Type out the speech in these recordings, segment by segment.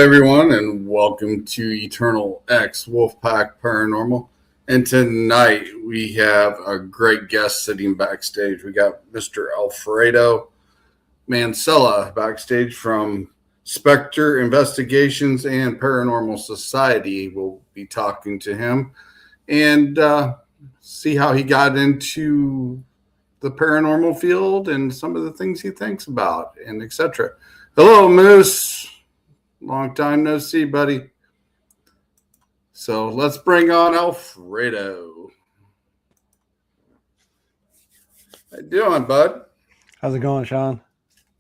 everyone, and welcome to Eternal X Wolfpack Paranormal. And tonight we have a great guest sitting backstage. We got Mr. Alfredo Mancilla backstage from Spector Investigations and Paranormal Society. We'll be talking to him and see how he got into the paranormal field and some of the things he thinks about, and etc. Hello, Moose. Long time no see, buddy. So let's bring on Alfredo. How you doing, bud? How's it going, Sean?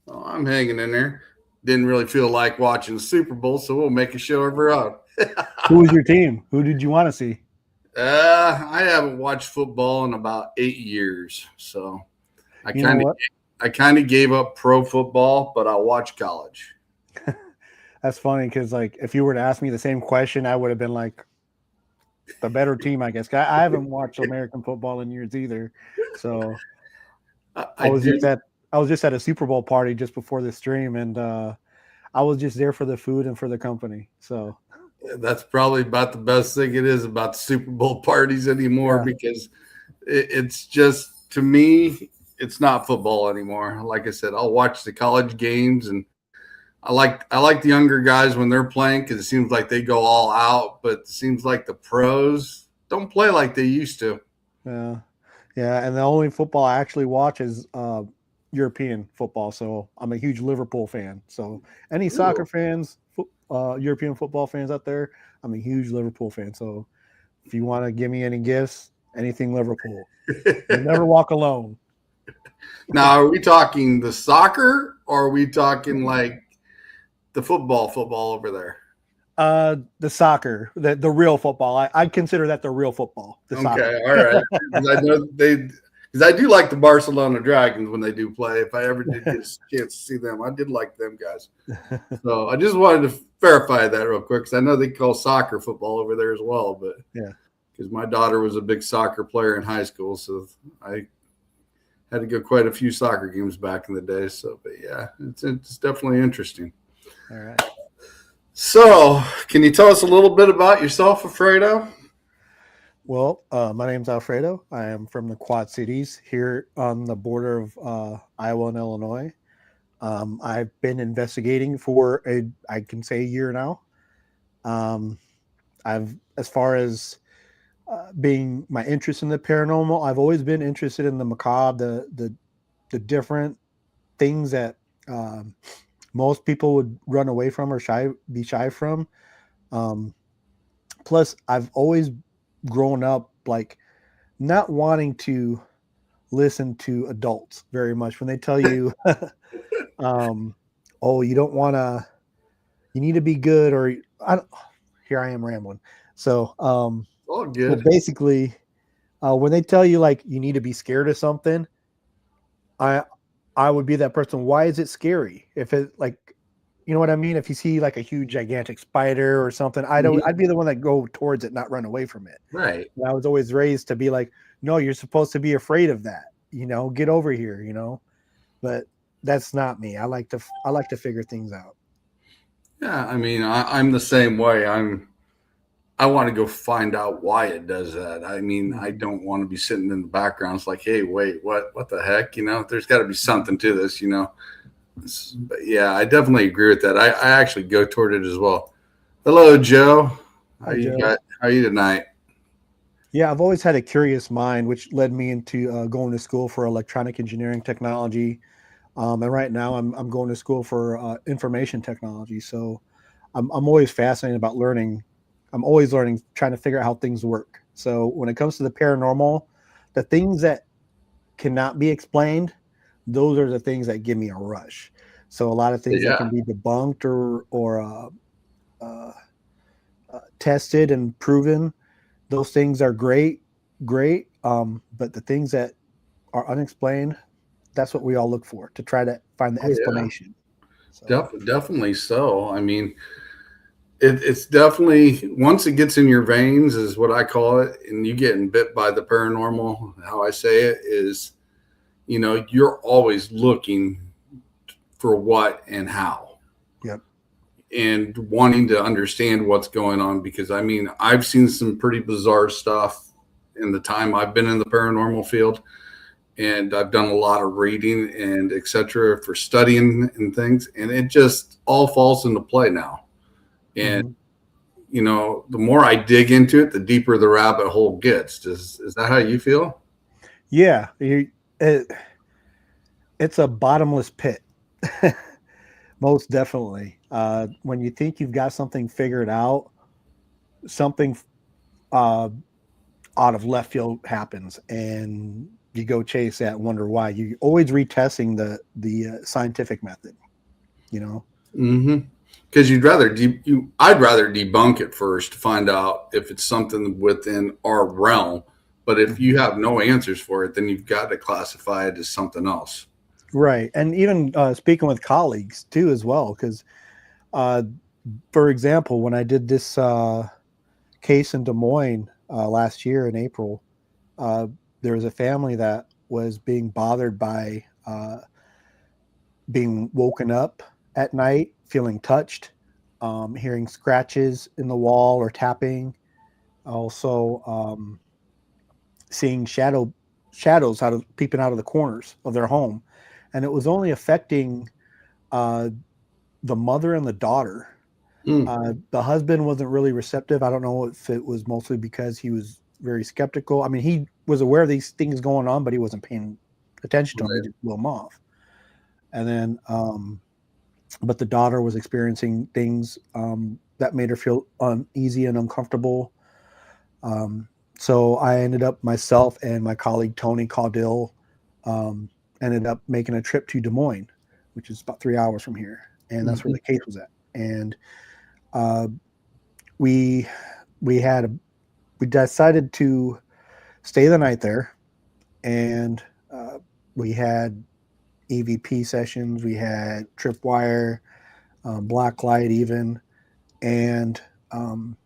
Oh, I'm hanging in there. Didn't really feel like watching the Super Bowl, so we'll make a show of our own. Who was your team? Who did you want to see? I haven't watched football in about 8 years, so I kind of gave up pro football, but I'll watch college. That's funny because, like, if you were to ask me the same question, I would have been like, the better team, I guess. I haven't watched American football in years either, so I was just at a Super Bowl party just before the stream, and I was just there for the food and for the company. So that's probably about the best thing it is about the Super Bowl parties anymore, because it's just, to me, it's not football anymore. Like I said, I'll watch the college games, and I like the younger guys when they're playing because it seems like they go all out, but it seems like the pros don't play like they used to. Yeah. And the only football I actually watch is European football. So I'm a huge Liverpool fan. So any soccer fans, European football fans out there, I'm a huge Liverpool fan. So if you want to give me any gifts, anything Liverpool. You never walk alone. Now, are we talking the soccer, or are we talking like the football over there? The soccer, the real football. I consider that the real football. Soccer. All right. I know because I do like the Barcelona Dragons when they do play. If I ever did get a chance to see them, I did like them guys. So I just wanted to verify that real quick, because I know they call soccer football over there as well. But because my daughter was a big soccer player in high school, so I had to go quite a few soccer games back in the day. So, but yeah, it's definitely interesting. All right. So, can you tell us a little bit about yourself, Alfredo? Well, my name's Alfredo. I am from the Quad Cities here on the border of Iowa and Illinois. I've been investigating for I can say a year now. As far as being my interest in the paranormal, I've always been interested in the macabre, the different things that most people would run away from or be shy from. Plus, I've always grown up like not wanting to listen to adults very much when they tell you, oh, you don't want to, you need to be good, or here I am rambling. So, good. Well, basically, when they tell you like you need to be scared of something, I would be that person. Why is it scary? If it like, you know what I mean? If you see like a huge gigantic spider or something, I'd be the one that go towards it, not run away from it. Right. And I was always raised to be like, no, you're supposed to be afraid of that. Get over here, but that's not me. I like to figure things out. Yeah. I mean, I'm the same way. I want to go find out why it does that. I mean, I don't want to be sitting in the background. It's like, hey, wait, what the heck? There's got to be something to this, But yeah, I definitely agree with that. I actually go toward it as well. Hello, Joe. How are you tonight? Yeah, I've always had a curious mind, which led me into going to school for electronic engineering technology. And right now I'm going to school for information technology. So I'm always fascinated about learning. I'm always learning, trying to figure out how things work. So when it comes to the paranormal, the things that cannot be explained, those are the things that give me a rush. So a lot of things that can be debunked or tested and proven, those things are great. But the things that are unexplained, that's what we all look for, to try to find the explanation. So. Definitely so. I mean, it's definitely, once it gets in your veins, is what I call it, and you getting bit by the paranormal, how I say it is, you're always looking for what and how. Yep. and wanting to understand what's going on, because I mean, I've seen some pretty bizarre stuff in the time I've been in the paranormal field, and I've done a lot of reading and etc. for studying and things, and it just all falls into play now. And Mhm. the more I dig into it, the deeper the rabbit hole gets. Is that how you feel? Yeah, it, it's a bottomless pit. Most definitely. When you think you've got something figured out, something uh, out of left field happens, and you go chase that and wonder why. You always retesting the scientific method. You know. Mm-hmm. Because I'd rather debunk it first to find out if it's something within our realm. But if Mhm. you have no answers for it, then you've got to classify it as something else. Right, and even speaking with colleagues too, as well, because uh, for example, when I did this case in Des Moines last year in April, uh, there was a family that was being bothered by being woken up at night, feeling touched, hearing scratches in the wall or tapping, also seeing shadows out of peeping out of the corners of their home, and it was only affecting uh, the mother and the daughter. Mm, The husband wasn't really receptive. I don't know if it was mostly because he was very skeptical. I mean, he was aware of these things going on, but he wasn't paying attention to them. He right. just blew them off. And then, but the daughter was experiencing things that made her feel uneasy and uncomfortable. Um, so I ended up myself and my colleague Tony Caudill um, ended up making a trip to Des Moines, which is about 3 hours from here, and that's where Mhm. the case was at. And uh, we we had a, we decided to stay the night there, and we had EVP sessions, we had tripwire, black light, even, and um,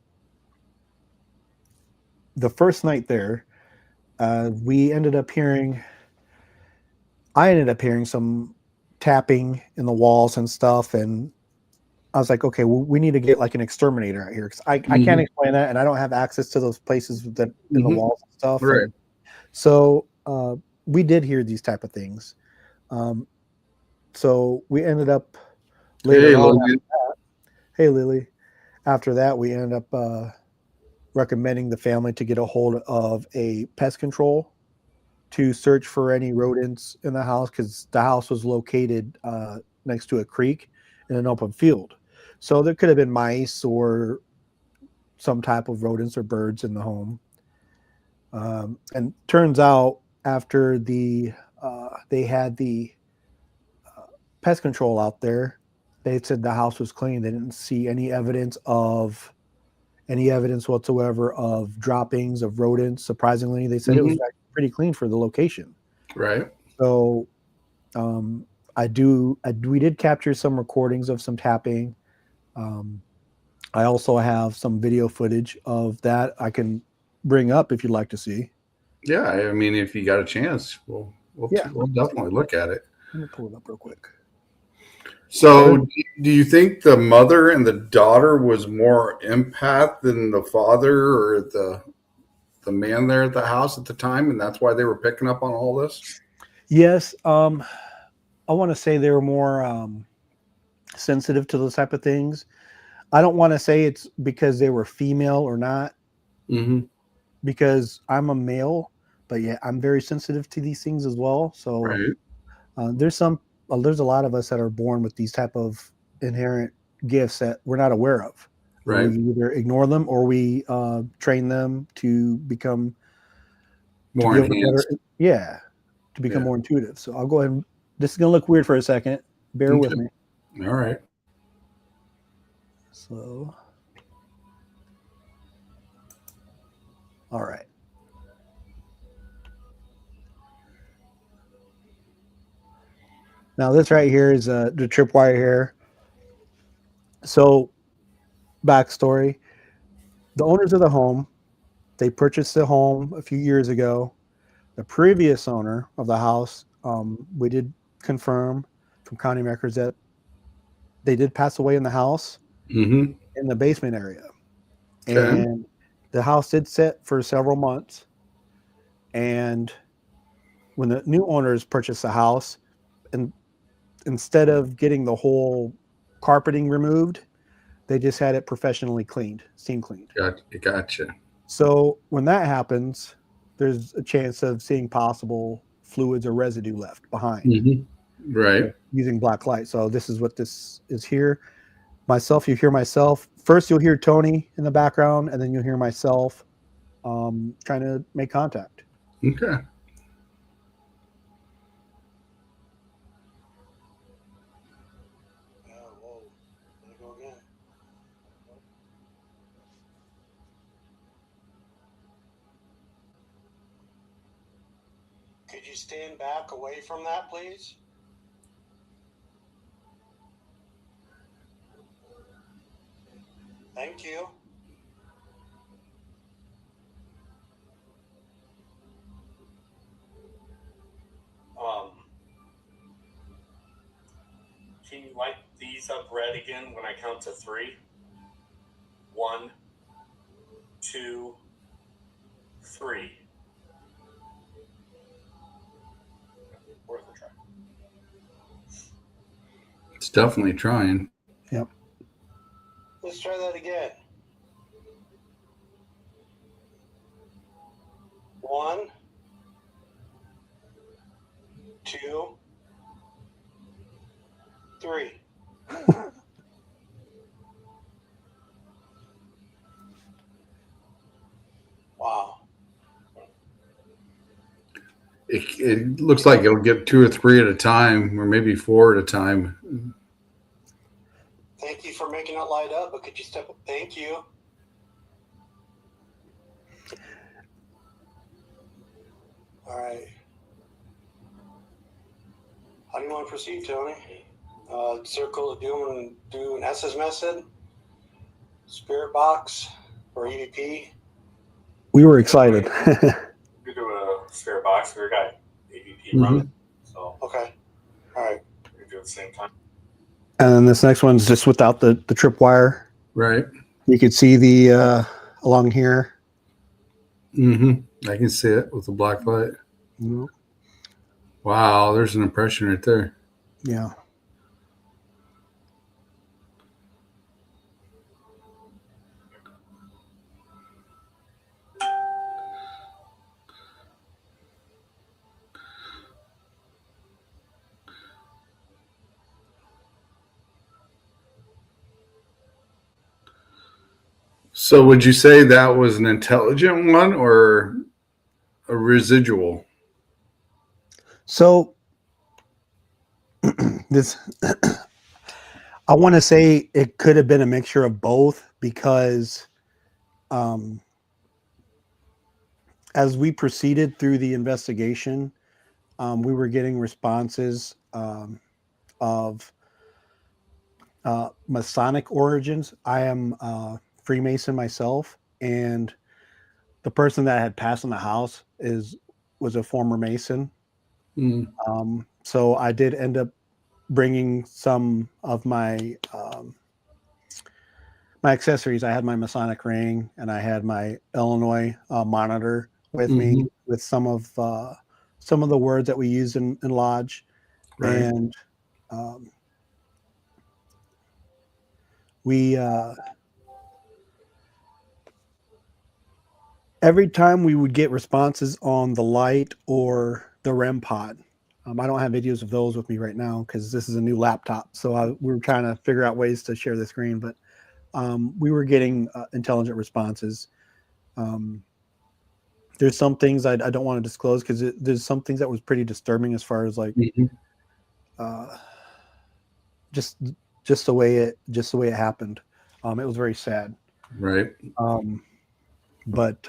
the first night there, we ended up hearing. I ended up hearing some tapping in the walls and stuff, and I was like, okay, well, we need to get like an exterminator out here because I can't Mhm. explain that, and I don't have access to those places that in the Mhm. walls and stuff, Right. and so we did hear these type of things. Um, so we ended up Hey, later on. Logan. Hey, Lily. After that, we ended up recommending the family to get a hold of a pest control to search for any rodents in the house because the house was located next to a creek in an open field. So there could have been mice or some type of rodents or birds in the home. And turns out after they had the pest control out there, they said the house was clean. They didn't see any evidence whatsoever of droppings of rodents. Surprisingly, they said it was Mhm. actually pretty clean for the location. Right. So um, we did capture some recordings of some tapping. Um, I also have some video footage of that I can bring up if you'd like to see. Yeah. I mean, if you got a chance, Yeah, we'll definitely look at it. let me pull it up real quick. So So, do you think the mother and the daughter was more empath than the father or the man there at the house at the time, and that's why they were picking up on all this? yes, I want to say they were more sensitive to those type of things. I don't want to say it's because they were female or not, Hmm. because I'm a male, but yeah, I'm very sensitive to these things as well. So Right. there's a lot of us that are born with these type of inherent gifts that we're not aware of, and we Right. either ignore them or we train them to More be able to better, enhanced. yeah, to become Yeah. more intuitive. So I'll go ahead and this is gonna look weird for a second. Bear with Okay. me. All right. So all right. Now this right here is the tripwire here. So backstory: the owners of the home, they purchased the home a few years ago. The previous owner of the house, we did confirm from county records that they did pass away in the house. Mm-hmm. in the basement area. Okay. And the house did sit for several months. And when the new owners purchased the house, and instead of getting the whole carpeting removed, they just had it professionally cleaned, steam cleaned. Gotcha. So when that happens, there's a chance of seeing possible fluids or residue left behind Mm-hmm. Right. using black light. So this is what this is here. Myself, you hear myself. First, you'll hear Tony in the background, and then you'll hear myself trying to make contact. Okay. Whoa. There you go again. Could you stand back away from that, please? Thank you. Can you light these up red again when I count to 3? 1, 2, 3. Worth a try. It's definitely trying. Yep. Let's try that again. 1, 2, 3. Wow. It looks like it'll get 2 or 3 at a time, or maybe 4 at a time. Thank you for making it light up, but could you step up? Thank you. All right. How do you want to proceed, Tony? Circle of doom and do an S's method, spirit box, or EVP? We were excited. We do a spirit box. We got EVP running. So Okay. All right. we can do it at the same time. And then this next one's just without the tripwire. Right. You could see the along here. Mm-hmm. I can see it with the black light. Mm-hmm. Wow, there's an impression right there. Yeah. So would you say that was an intelligent one or a residual? So this, I want to say it could have been a mixture of both because as we proceeded through the investigation, we were getting responses of Masonic origins. I am Freemason myself, and the person that had passed in the house was a former Mason. So I did end up bringing some of my my accessories. I had my Masonic ring, and I had my Illinois monitor with me, with some of the words that we use in lodge, Right. and we every time we would get responses on the light or the REM pod. I don't have videos of those with me right now because this is a new laptop. So we were trying to figure out ways to share the screen, but we were getting intelligent responses. There's some things I don't want to disclose because there's some things that was pretty disturbing as far as like just the way it happened. It was very sad. Right. But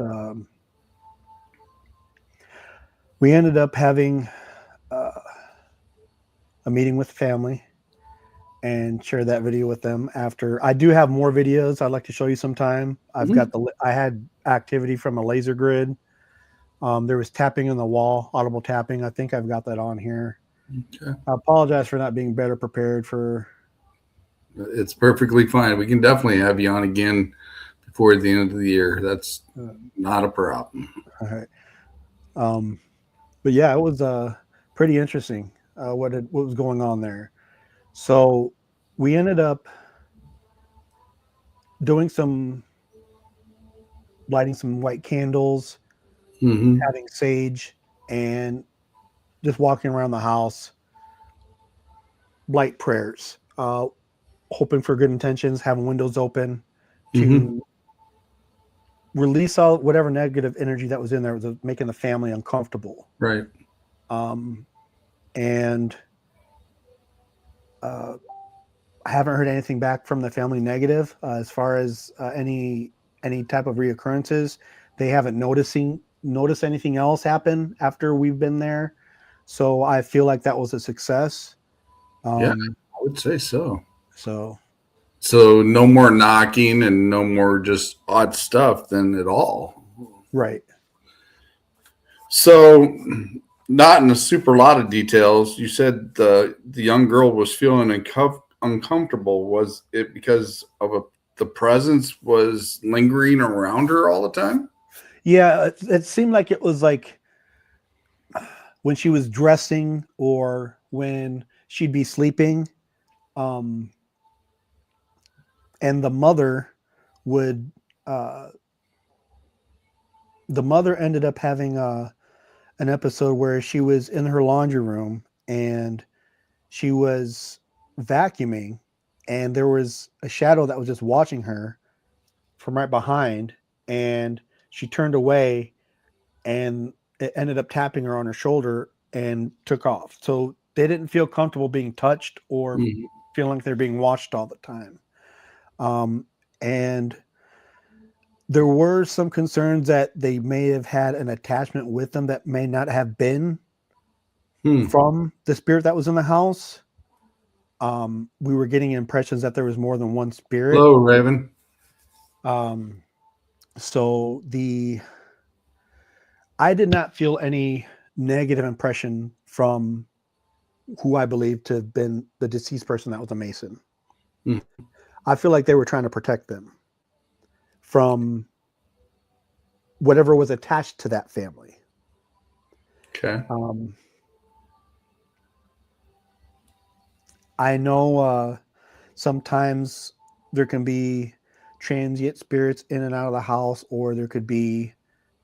we ended up having a meeting with the family and share that video with them. After I do have more videos I'd like to show you sometime. I've got I had activity from a laser grid. There was tapping on the wall, audible tapping. I think I've got that on here. Okay. I apologize for not being better prepared for It's perfectly fine. We can definitely have you on again before the end of the year. That's not a problem. All right. But yeah, it was pretty interesting what was going on there. So we ended up doing some lighting some white candles, Mm-hmm. having sage, and just walking around the house, light prayers, hoping for good intentions, having windows open Mm-hmm. to release all whatever negative energy that was in there was making the family uncomfortable. Right. Um, and I haven't heard anything back from the family negative as far as any type of reoccurrences. They haven't noticed anything else happen after we've been there, so I feel like that was a success. Yeah, Um, I would say so. so So no more knocking and no more just odd stuff then at all. right, So not in a super lot of details. You said the young girl was feeling uncomfortable. Was it because of the presence was lingering around her all the time? yeah, it seemed like it was like when she was dressing or when she'd be sleeping, um, and would uh, the mother ended up having an episode where she was in her laundry room and she was vacuuming, and there was a shadow that was just watching her from right behind, and she turned away and it ended up tapping her on her shoulder and took off. So they didn't feel comfortable being touched or Mhm. feeling like they're being watched all the time. And there were some concerns that they may have had an attachment with them that may not have been Hmm. from the spirit that was in the house. We were getting impressions that there was more than one spirit. Hello, Raven. Um, so I did not feel any negative impression from who I believe to have been the deceased person that was a Mason. Hmm. I feel like they were trying to protect them from whatever was attached to that family. Okay. I know sometimes there can be transient spirits in and out of the house, or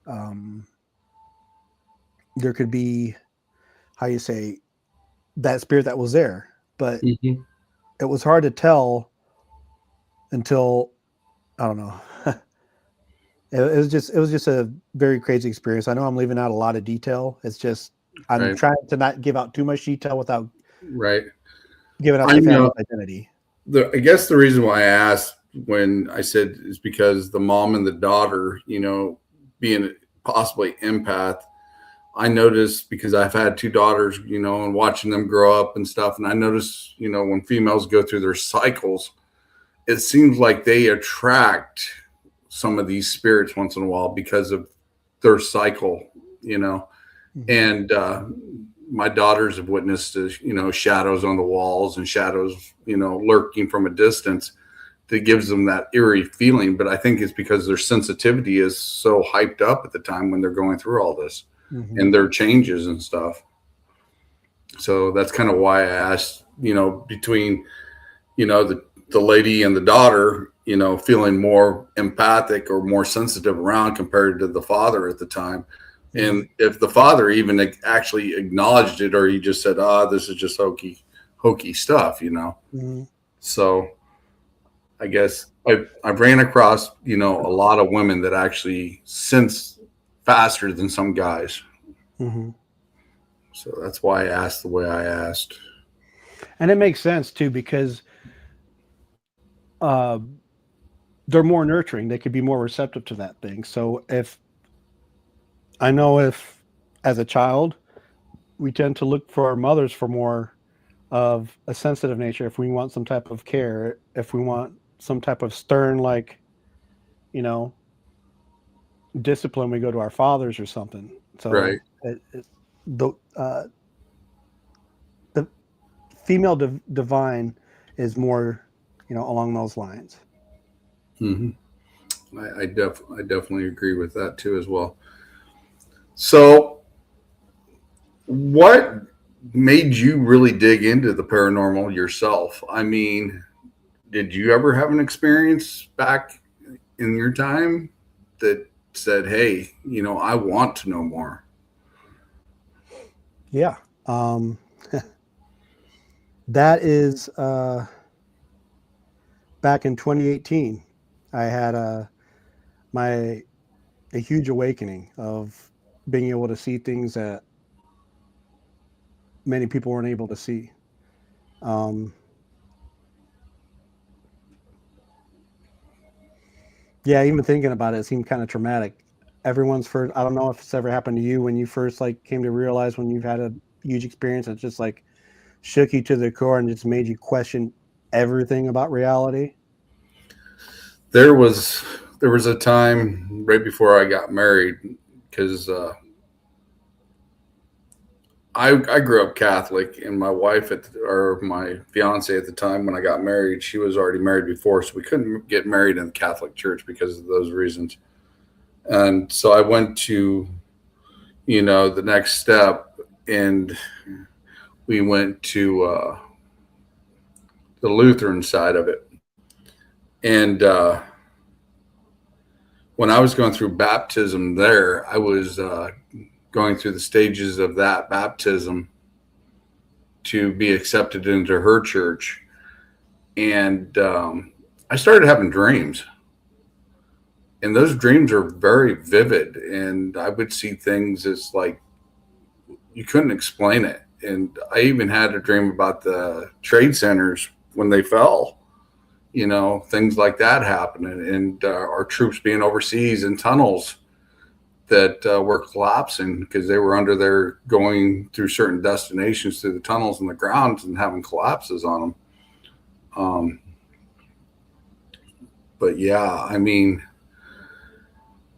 um, there could be how you say that spirit that was there, but Hmm. it was hard to tell until I don't know. It was just a very crazy experience. I know I'm leaving out a lot of detail. It's just I'm Right. trying to not give out too much detail without Right. giving out I the family's know. identity. I guess the reason why I asked when I said is because the mom and the daughter, being possibly empath, I noticed because I've had two daughters, and watching them grow up and stuff. And I notice, when females go through their cycles, it seems like they attract some of these spirits once in a while because of their cycle, you know. Mhm. And my daughters have witnessed, shadows on the walls and shadows, lurking from a distance that gives them that eerie feeling. But I think it's because their sensitivity is so hyped up at the time when they're going through all this Mhm. and their changes and stuff. So that's kind of why I asked, between, the lady and the daughter, feeling more empathic or more sensitive around compared to the father at the time. And Mhm. if the father even actually acknowledged it, or he just said, this is just hokey stuff. Mhm. So I guess I ran across, a lot of women that actually sense faster than some guys. Mhm. So that's why I asked the way I asked. And it makes sense too because uh, they're more nurturing. They could be more receptive to that thing. So if as a child we tend to look for our mothers for more of a sensitive nature, if we want some type of care, if we want some type of stern you know discipline, we go to our fathers or something. Right. So the female divine is more along those lines. Hmm. I definitely agree with that too as well. So, what made you really dig into the paranormal yourself? I mean, did you ever have an experience back in your time that said, "Hey, I want to know more"? Yeah. That is back in 2018. I had my a huge awakening of being able to see things that many people weren't able to see. Um, yeah, even thinking about it seemed kind of traumatic. Everyone's first, I don't know if it's ever happened to you when you first like came to realize when you've had a huge experience that just like shook you to the core and just made you question everything about reality. There was there was a time right before I got married because I grew up Catholic, and my wife or my fiance at the time when I got married, she was already married before, so we couldn't get married in the Catholic Church because of those reasons. And so I went to the next step, and we went to the Lutheran side of it. And when I was going through baptism there, I was going through the stages of that baptism to be accepted into her church. And I started having dreams. And those dreams are very vivid. And I would see things as like you couldn't explain it. And I even had a dream about the trade centers when they fell, things like that happening, and our troops being overseas in tunnels that were collapsing because they were under there going through certain destinations through the tunnels in the ground and having collapses on them. But yeah, I mean,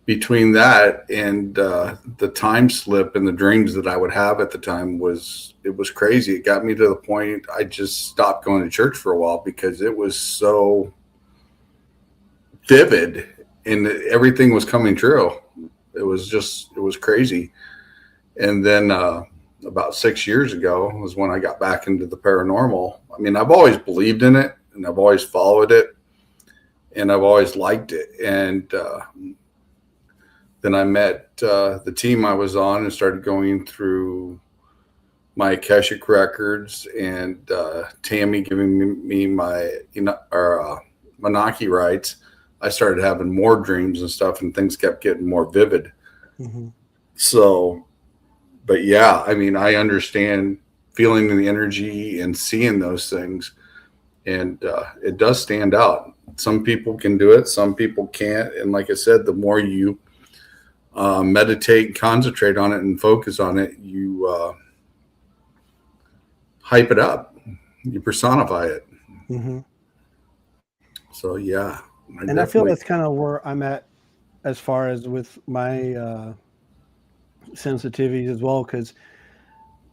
between that and the time slip and the dreams that I would have at the time it was crazy. It got me to the point I just stopped going to church for a while because it was so vivid and everything was coming true. It was crazy. And then about 6 years ago was when I got back into the paranormal. I mean, I've always believed in it and I've always followed it and I've always liked it. And then I met the team I was on and started going through my Akashic records and Tammy giving me my Manaki rights. I started having more dreams and stuff, and things kept getting more vivid. Mm-hmm. So, but yeah, I mean, I understand feeling the energy and seeing those things, and it does stand out. Some people can do it, some people can't. And like I said, the more you meditate and concentrate on it and focus on it, you hype it up, you personify it. Mm-hmm. So yeah, and I feel that's kind of where I'm at as far as with my sensitivities as well, because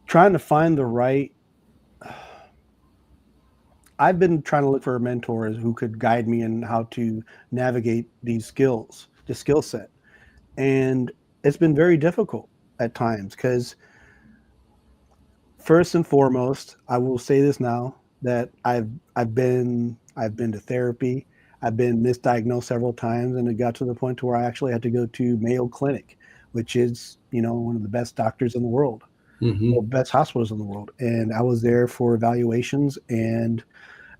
trying to find the right, I've been trying to look for mentors who could guide me in how to navigate these skills, the skill set. And it's been very difficult at times because first and foremost, I will say this now that I've been to therapy. I've been misdiagnosed several times, and it got to the point where I actually had to go to Mayo Clinic, which is one of the best doctors in the world, Mm-hmm. or best hospitals in the world. And I was there for evaluations, and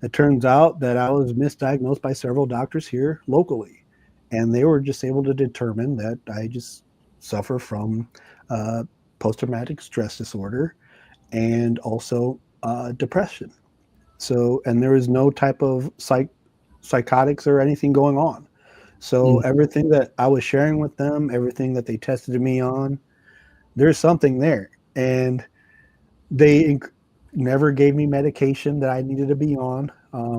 it turns out that I was misdiagnosed by several doctors here locally, and they were just able to determine that I just suffer from post-traumatic stress disorder and also depression. So, and there is no type of psychotics or anything going on. So everything that I was sharing with them, everything that they tested me on, there's something there. And they never gave me medication that I needed to be on,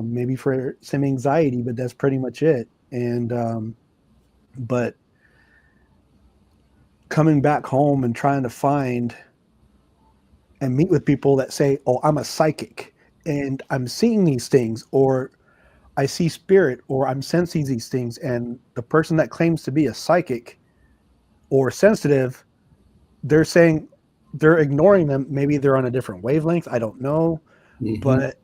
maybe for some anxiety, but that's pretty much it. And, but coming back home and trying to find and meet with people that say, oh, I'm a psychic and I'm seeing these things, or I see spirit or I'm sensing these things, and the person that claims to be a psychic or sensitive, they're saying they're ignoring them. Maybe they're on a different wavelength. I don't know. Mm-hmm. But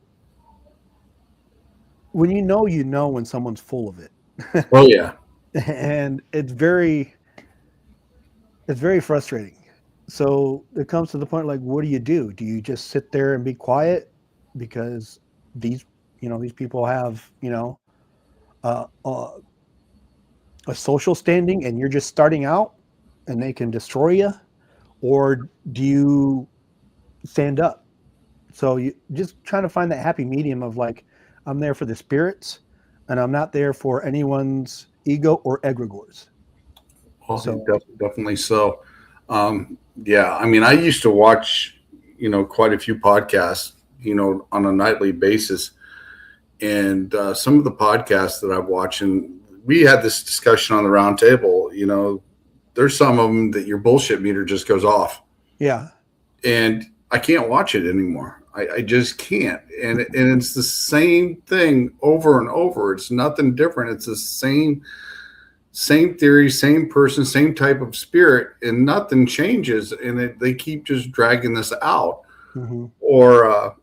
when you know when someone's full of it. Oh yeah. And it's very frustrating. So it comes to the point, like, what do you do? Do you just sit there and be quiet because these these people have uh, uh, a social standing and you're just starting out and they can destroy you? Or do you stand up? So you just trying to find that happy medium of like, I'm there for the spirits and I'm not there for anyone's ego or egregores. Oh, So definitely so. Yeah, I mean, I used to watch, quite a few podcasts, on a nightly basis, and some of the podcasts that I've watched, and we had this discussion on the round table. There's some of them that your bullshit meter just goes off, yeah. and I can't watch it anymore. I just can't, and it's the same thing over and over. It's nothing different. It's the same theory, same person, same type of spirit, and nothing changes. And they keep just dragging this out. Mm-hmm. Or,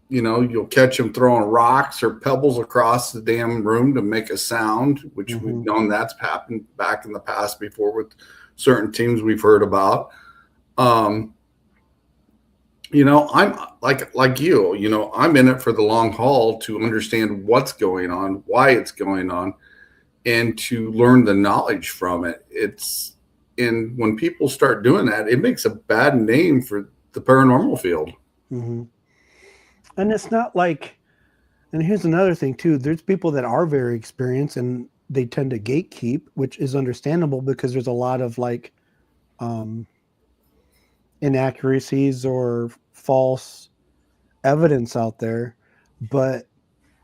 you'll catch them throwing rocks or pebbles across the damn room to make a sound, which Mm-hmm. we've known that's happened back in the past before with certain teams we've heard about. I'm like you, I'm in it for the long haul to understand what's going on, why it's going on, and to learn the knowledge from it. And when people start doing that, it makes a bad name for the paranormal field. Mm-hmm. And it's not like, and here's another thing too, there's people that are very experienced and they tend to gatekeep, which is understandable because there's a lot of like inaccuracies or false evidence out there. But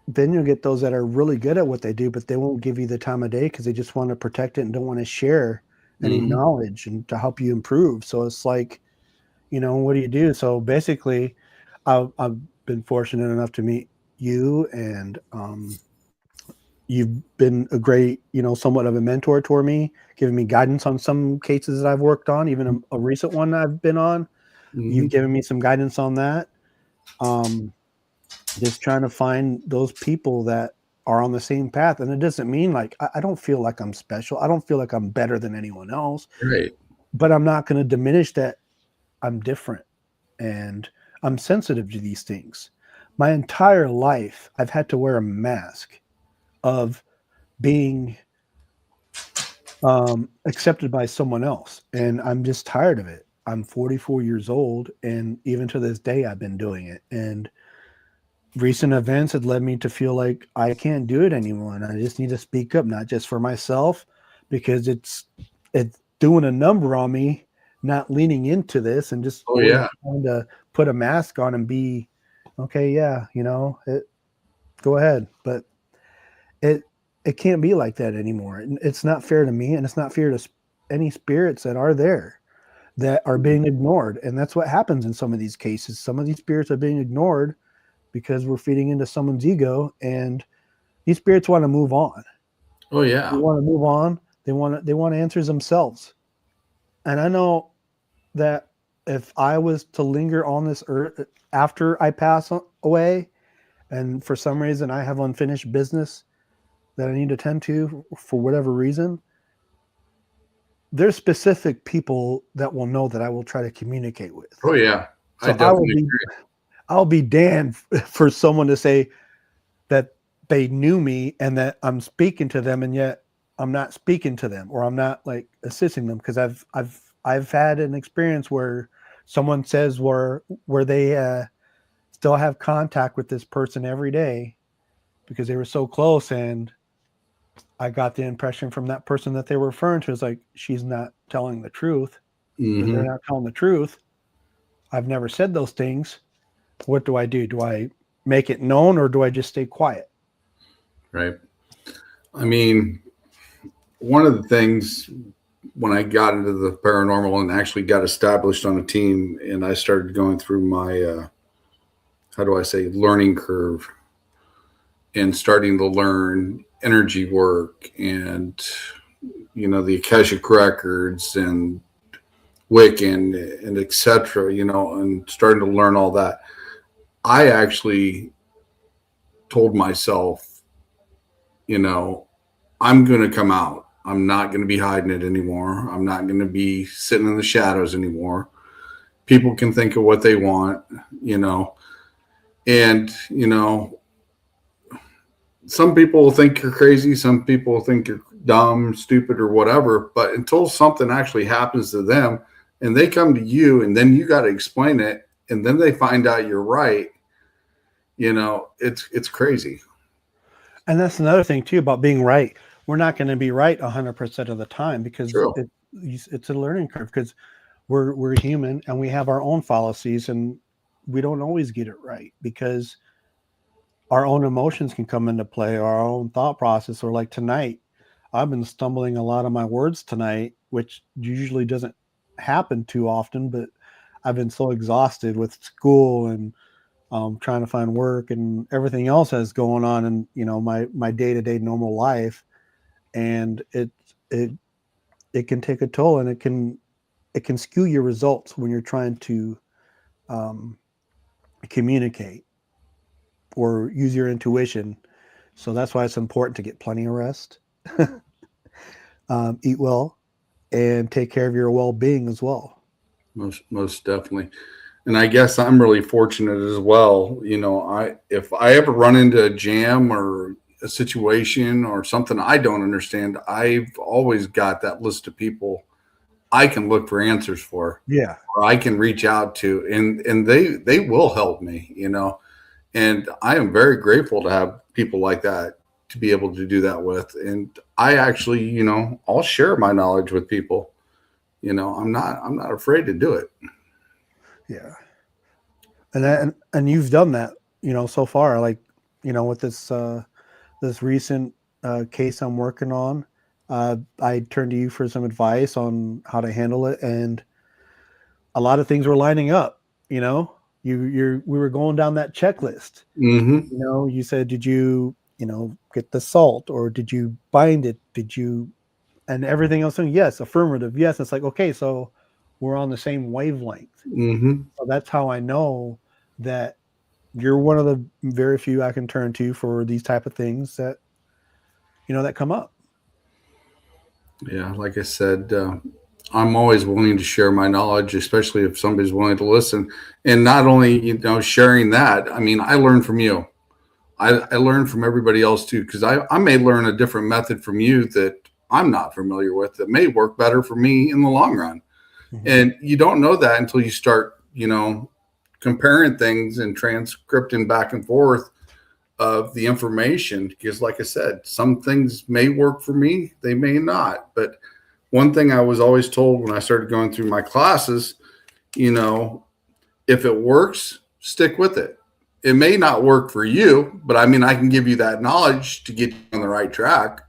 then you'll get those that are really good at what they do, but they won't give you the time of day because they just want to protect it and don't want to share any knowledge and to help you improve. So it's like, what do you do? So basically, I've been fortunate enough to meet you, and you've been a great, somewhat of a mentor toward me, giving me guidance on some cases that I've worked on, even a recent one I've been on. Mm-hmm. You've given me some guidance on that. Just trying to find those people that are on the same path. And it doesn't mean like, I don't feel like I'm special. I don't feel like I'm better than anyone else. Right. But I'm not going to diminish that I'm different and I'm sensitive to these things. My entire life, I've had to wear a mask of being accepted by someone else. And I'm just tired of it. I'm 44 years old. And even to this day, I've been doing it. And recent events had led me to feel like I can't do it anymore. And I just need to speak up, not just for myself, because it's doing a number on me, not leaning into this and just trying to put a mask on and be okay. Yeah. Go ahead. But it can't be like that anymore. It's not fair to me, and it's not fair to any spirits that are there that are being ignored. And that's what happens in some of these cases. Some of these spirits are being ignored because we're feeding into someone's ego, and these spirits want to move on. Oh yeah. They want to move on. They want answers themselves. And I know that if I was to linger on this earth after I pass away, and for some reason I have unfinished business that I need to tend to for whatever reason, there's specific people that will know that I will try to communicate with. Oh yeah. So I'll be damned for someone to say that they knew me and that I'm speaking to them, and yet I'm not speaking to them, or I'm not like assisting them, because I've had an experience where someone says where they still have contact with this person every day because they were so close, and I got the impression from that person that they were referring to is like, she's not telling the truth. Mm-hmm. They're not telling the truth. I've never said those things. What do I do? Do I make it known, or do I just stay quiet? Right. I mean, one of the things when I got into the paranormal and actually got established on a team, and I started going through my, learning curve, and starting to learn energy work and, the Akashic records and Wiccan and etc., and starting to learn all that, I actually told myself, I'm going to come out. I'm not going to be hiding it anymore. I'm not going to be sitting in the shadows anymore. People can think of what they want, and, some people will think you're crazy. Some people will think you're dumb, stupid, or whatever. But until something actually happens to them and they come to you and then you got to explain it and then they find out you're right, it's crazy. And that's another thing too about being right. We're not going to be right 100% of the time because True. it's a learning curve because we're human and we have our own fallacies and we don't always get it right because our own emotions can come into play, our own thought process. Or like tonight, I've been stumbling a lot of my words tonight, which usually doesn't happen too often, but I've been so exhausted with school and trying to find work and everything else that's going on in my day-to-day normal life, and it can take a toll, and it can skew your results when you're trying to um, communicate or use your intuition. So that's why it's important to get plenty of rest, eat well, and take care of your well-being as well. Most definitely. And I guess I'm really fortunate as well. If I ever run into a jam or a situation or something I don't understand, I've always got that list of people I can look for answers for, Yeah. or I can reach out to, and they will help me, And I am very grateful to have people like that to be able to do that with. And I actually, I'll share my knowledge with people. I'm not afraid to do it. Yeah. And you've done that, so far, like, with this recent case I'm working on. I turned to you for some advice on how to handle it, and a lot of things were lining up. We were going down that checklist. Mm-hmm. You said, did you get the salt, or did you bind it? Did you, and everything else? Yes, affirmative. Yes, it's like, okay, so we're on the same wavelength. Mm-hmm. So that's how I know that you're one of the very few I can turn to for these type of things that that come up. Yeah, like I said, I'm always willing to share my knowledge, especially if somebody's willing to listen. And not only, sharing that, I mean, I learn from you. I learn from everybody else too, because I may learn a different method from you that I'm not familiar with that may work better for me in the long run. Mm-hmm. And you don't know that until you start, comparing things and transcripting back and forth of the information. Because, like I said, some things may work for me, they may not. But one thing I was always told when I started going through my classes, if it works, stick with it. It may not work for you, but I mean, I can give you that knowledge to get you on the right track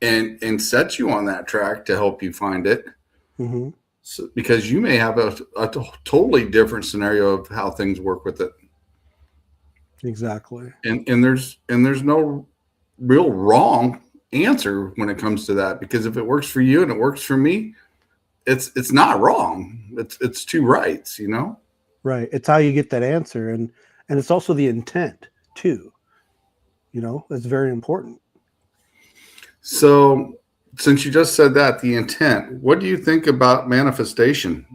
and set you on that track to help you find it. Mm-hmm. So, because you may have a totally different scenario of how things work with it. Exactly. And there's no real wrong answer when it comes to that, because if it works for you and it works for me, it's not wrong. It's two rights, Right. It's how you get that answer, and it's also the intent too. It's very important. So, since you just said that, the intent, what do you think about manifestation?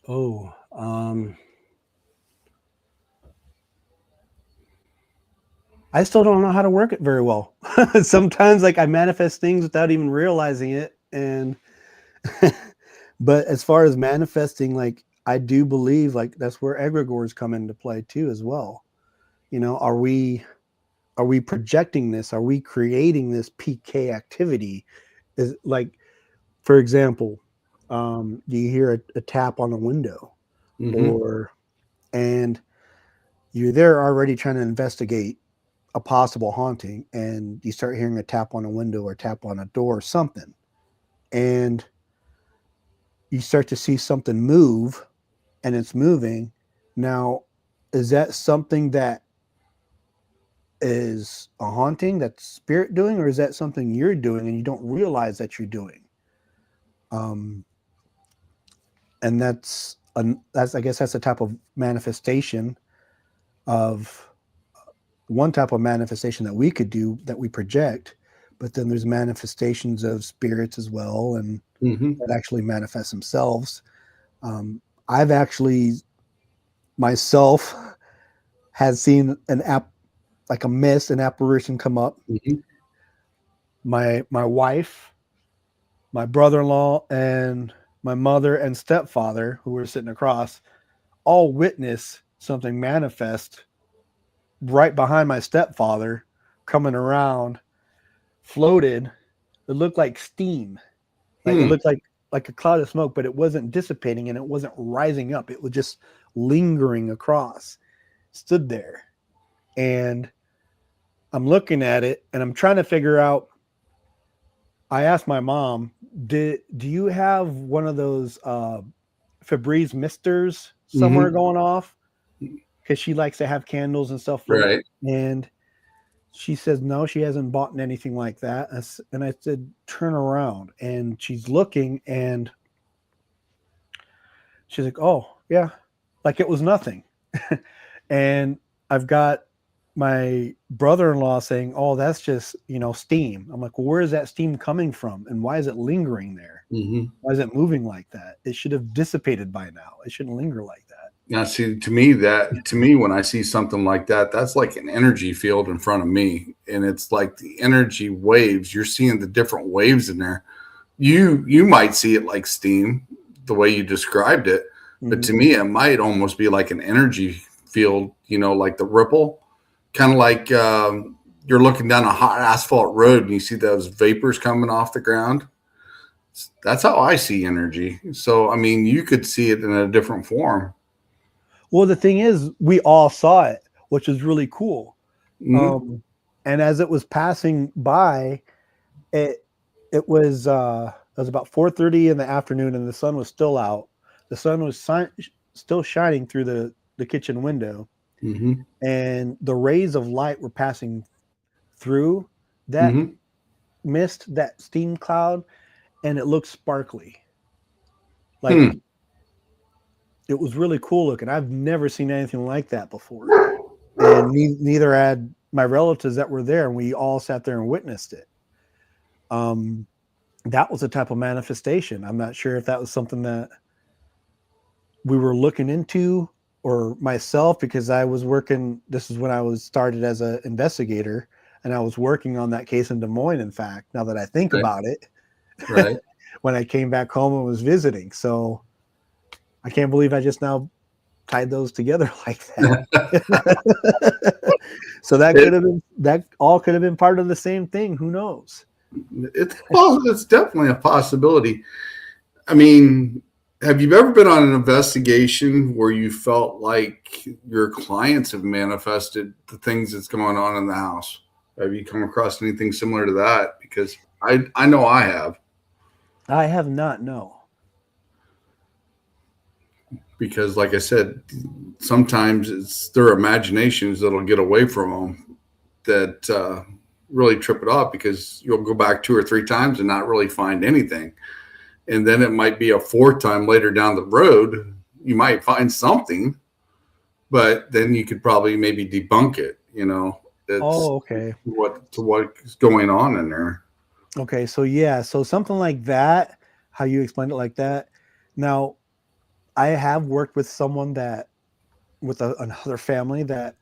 Oh, I still don't know how to work it very well. Sometimes, like, I manifest things without even realizing it, and but as far as manifesting, like, I do believe like that's where egregores come into play too, as well. Are we projecting this? Are we creating this PK activity? Is like, for example, do you hear a tap on a window, Mm-hmm. or and you're there already trying to investigate a possible haunting, and you start hearing a tap on a window or tap on a door or something, and you start to see something move, and it's moving. Now, is that something that is a haunting that's spirit doing, or is that something you're doing and you don't realize that you're doing? Um, and that's I guess that's a type of manifestation of one type of manifestation that we could do, that we project. But then there's manifestations of spirits as well, and that actually manifest themselves. I've actually myself has seen like a mist, an apparition come up. My wife, my brother-in-law, and my mother and stepfather, who were sitting across, all witness something manifest right behind my stepfather, coming around, floated. It looked like steam. Like it looked like a cloud of smoke, but it wasn't dissipating and it wasn't rising up. It was just lingering across. Stood there. And I'm looking at it and I'm trying to figure out. I asked my mom, do you have one of those Febreze misters somewhere going off? Because she likes to have candles and stuff float. Right. And she says, no, she hasn't bought anything like that. And I said, turn around. And she's looking and she's like, oh, yeah, like it was nothing. And I've got my brother-in-law saying, oh, that's just, steam. I'm like, well, where is that steam coming from? And why is it lingering there? Why is it moving like that? It should have dissipated by now. It shouldn't linger like that. Now, see, to me, when I see something like that, that's like an energy field in front of me. And it's like the energy waves. You're seeing the different waves in there. You might see it like steam, the way you described it. But to me, it might almost be like an energy field, like the ripple. Kind of like you're looking down a hot asphalt road and you see those vapors coming off the ground. That's how I see energy. So, I mean, you could see it in a different form. Well, the thing is, we all saw it, which is really cool. And as it was passing by, it was about 4:30 in the afternoon, and the sun was still out. The sun was still shining through the kitchen window, and the rays of light were passing through that mist, that steam cloud, and it looked sparkly. Like it was really cool looking. I've never seen anything like that before, and neither had my relatives that were there, and we all sat there and witnessed it. That was a type of manifestation. I'm not sure if that was something that we were looking into, or myself, because I was working. This is when I was started as an investigator, and I was working on that case in Des Moines. In fact, now that I think about it, when I came back home and was visiting, so I can't believe I just now tied those together like that. So that all could have been part of the same thing. Who knows? It's definitely a possibility. I mean, have you ever been on an investigation where you felt like your clients have manifested the things that's going on in the house? Have you come across anything similar to that? Because I know I have. I have not, no. Because like I said, sometimes it's their imaginations that'll get away from them that really trip it off, because you'll go back 2 or 3 times and not really find anything. And then it might be a 4th time later down the road, you might find something, but then you could probably maybe debunk it, Okay. What's going on in there. Okay, so yeah, so something like that, how you explained it like that. Now, I have worked with someone with another family that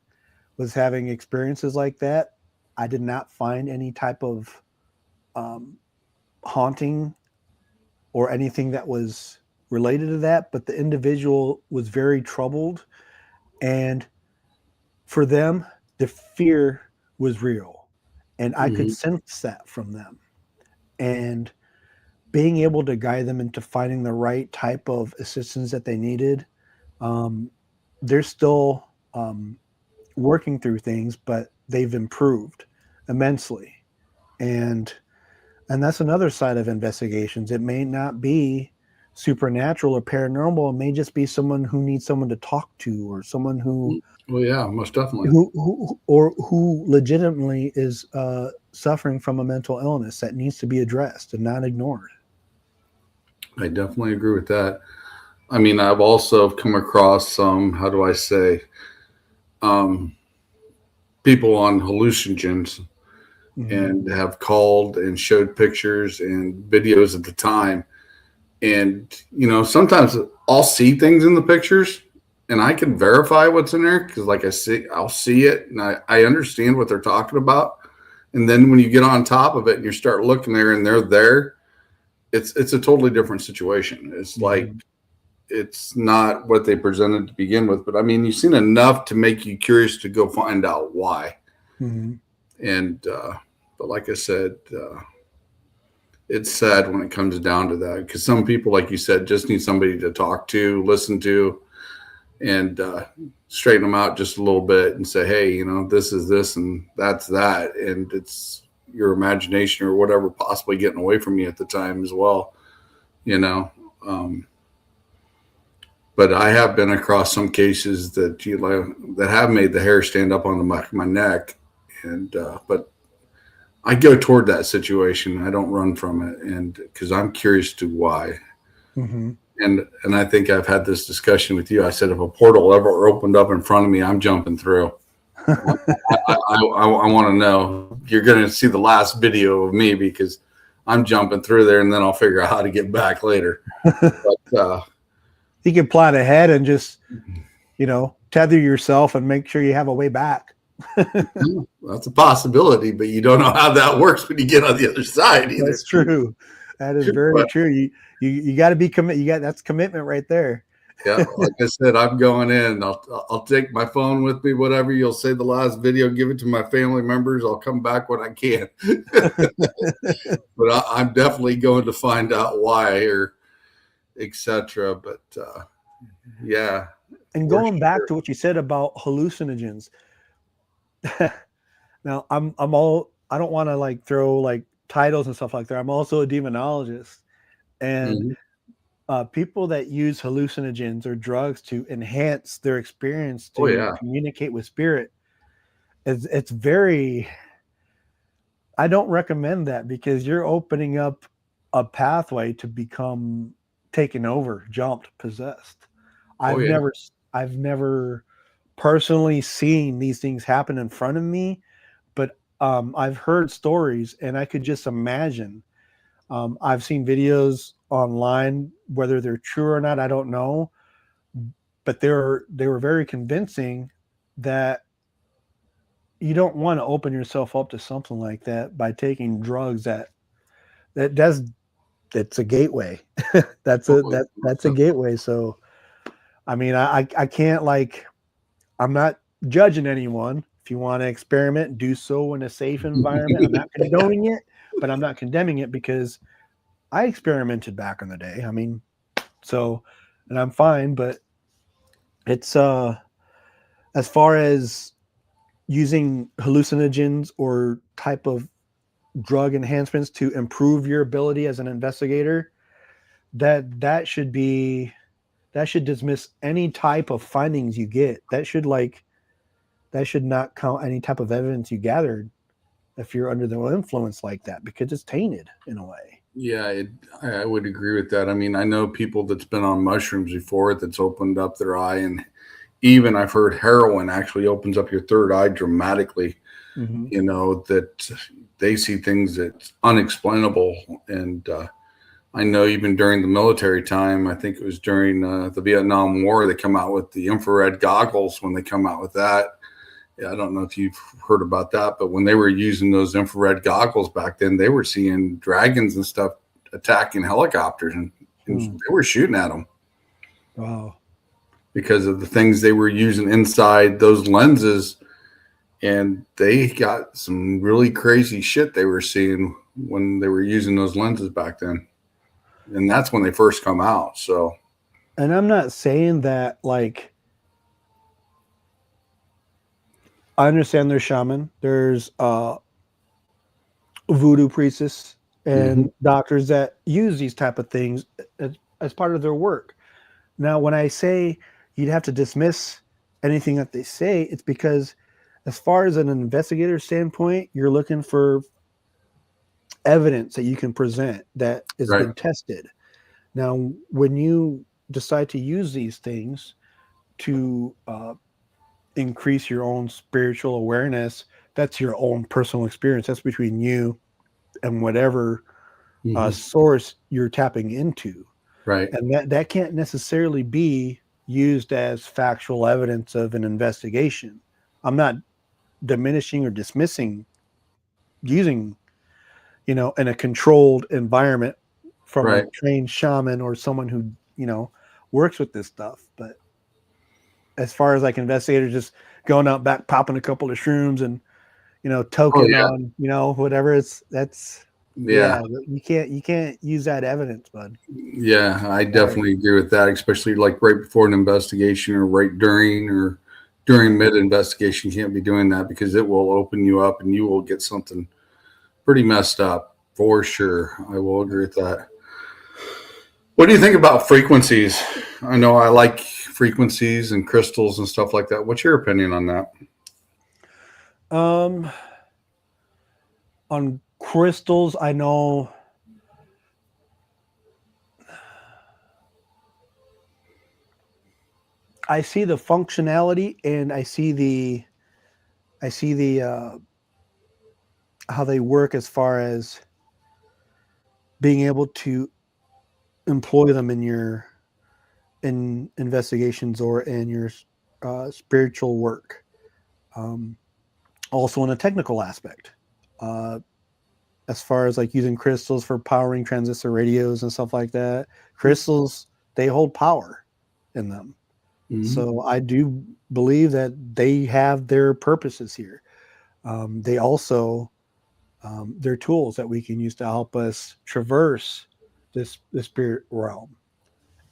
was having experiences like that. I did not find any type of haunting or anything that was related to that, but the individual was very troubled, and for them, the fear was real, and I could sense that from them. And being able to guide them into finding the right type of assistance that they needed. They're still working through things, but they've improved immensely. And that's another side of investigations. It may not be supernatural or paranormal. It may just be someone who needs someone to talk to, or someone who Well, yeah, most definitely. who legitimately is suffering from a mental illness that needs to be addressed and not ignored. I definitely agree with that. I mean, I've also come across some, how do I say, um, people on hallucinogens and have called and showed pictures and videos at the time. And, sometimes I'll see things in the pictures and I can verify what's in there because, like I'll see it and I understand what they're talking about. And then when you get on top of it and you start looking there and they're there, it's a totally different situation. It's like, it's not what they presented to begin with, but I mean, you've seen enough to make you curious to go find out why. And, but like I said, it's sad when it comes down to that because some people, like you said, just need somebody to talk to, listen to, and straighten them out just a little bit and say, hey, this is this and that's that. And it's your imagination or whatever possibly getting away from you at the time as well, But I have been across some cases that that have made the hair stand up on the back of my neck, and but I go toward that situation. I don't run from it, and because I'm curious to why. And I think I've had this discussion with you. I said if a portal ever opened up in front of me, I'm jumping through. I want to know. You're going to see the last video of me because I'm jumping through there, and then I'll figure out how to get back later. But you can plan ahead and just, tether yourself and make sure you have a way back. That's a possibility, but you don't know how that works when you get on the other side either. That's true. That is very true. You got to be committed. That's commitment right there. Yeah, like I said, I'm going in. I'll take my phone with me, whatever. You'll say the last video, give it to my family members. I'll come back when I can. But I'm definitely going to find out why or etc. But yeah. And going back to what you said about hallucinogens. Now I don't want to throw titles and stuff like that. I'm also a demonologist, and people that use hallucinogens or drugs to enhance their experience to communicate with spirit, it's very. I don't recommend that because you're opening up a pathway to become taken over, jumped, possessed. I've never personally seen these things happen in front of me, but I've heard stories and I could just imagine. I've seen videos online, whether they're true or not, I don't know, but they were very convincing that you don't want to open yourself up to something like that by taking drugs. It's a gateway. that's a gateway. So, I mean, I can't I'm not judging anyone. If you want to experiment, do so in a safe environment. I'm not condoning it, but I'm not condemning it because I experimented back in the day. I mean, and I'm fine, but it's as far as using hallucinogens or type of drug enhancements to improve your ability as an investigator, that should dismiss any type of findings you get. That should not count any type of evidence you gathered if you're under the influence like that, because it's tainted in a way. Yeah, I would agree with that. I mean, I know people that's been on mushrooms before that's opened up their eye, and even I've heard heroin actually opens up your third eye dramatically. That they see things that's unexplainable. And I know even during the military time, I think it was during the Vietnam War, they come out with the infrared goggles when they come out with that. Yeah, I don't know if you've heard about that, but when they were using those infrared goggles back then, they were seeing dragons and stuff attacking helicopters and they were shooting at them. Wow. Because of the things they were using inside those lenses. And they got some really crazy shit they were seeing when they were using those lenses back then. And that's when they first come out. So, and I'm not saying that I understand there's shaman, there's voodoo priestess and doctors that use these type of things, as part of their work. Now, when I say you'd have to dismiss anything that they say, it's because as far as an investigator standpoint, you're looking for evidence that you can present that has Right. been tested. Now, when you decide to use these things to increase your own spiritual awareness, that's your own personal experience. That's between you and whatever source you're tapping into. Right. And that can't necessarily be used as factual evidence of an investigation. I'm not diminishing or dismissing using, in a controlled environment from a Right. trained shaman or someone who, works with this stuff. But as far as like investigators just going out back, popping a couple of shrooms and, token on, whatever, that's Yeah. you can't use that evidence, bud. Yeah, I definitely agree with that, especially like right before an investigation or right during or during mid investigation. You can't be doing that because it will open you up and you will get something pretty messed up for sure. I will agree with that. What do you think about frequencies? I know I like frequencies and crystals and stuff like that. What's your opinion on that? On crystals, I know I see the functionality and I see the how they work as far as being able to employ them in investigations or in your spiritual work. Also in a technical aspect, as far as like using crystals for powering transistor radios and stuff like that. Crystals, they hold power in them. So I do believe that they have their purposes here. They also, they're tools that we can use to help us traverse the spirit realm.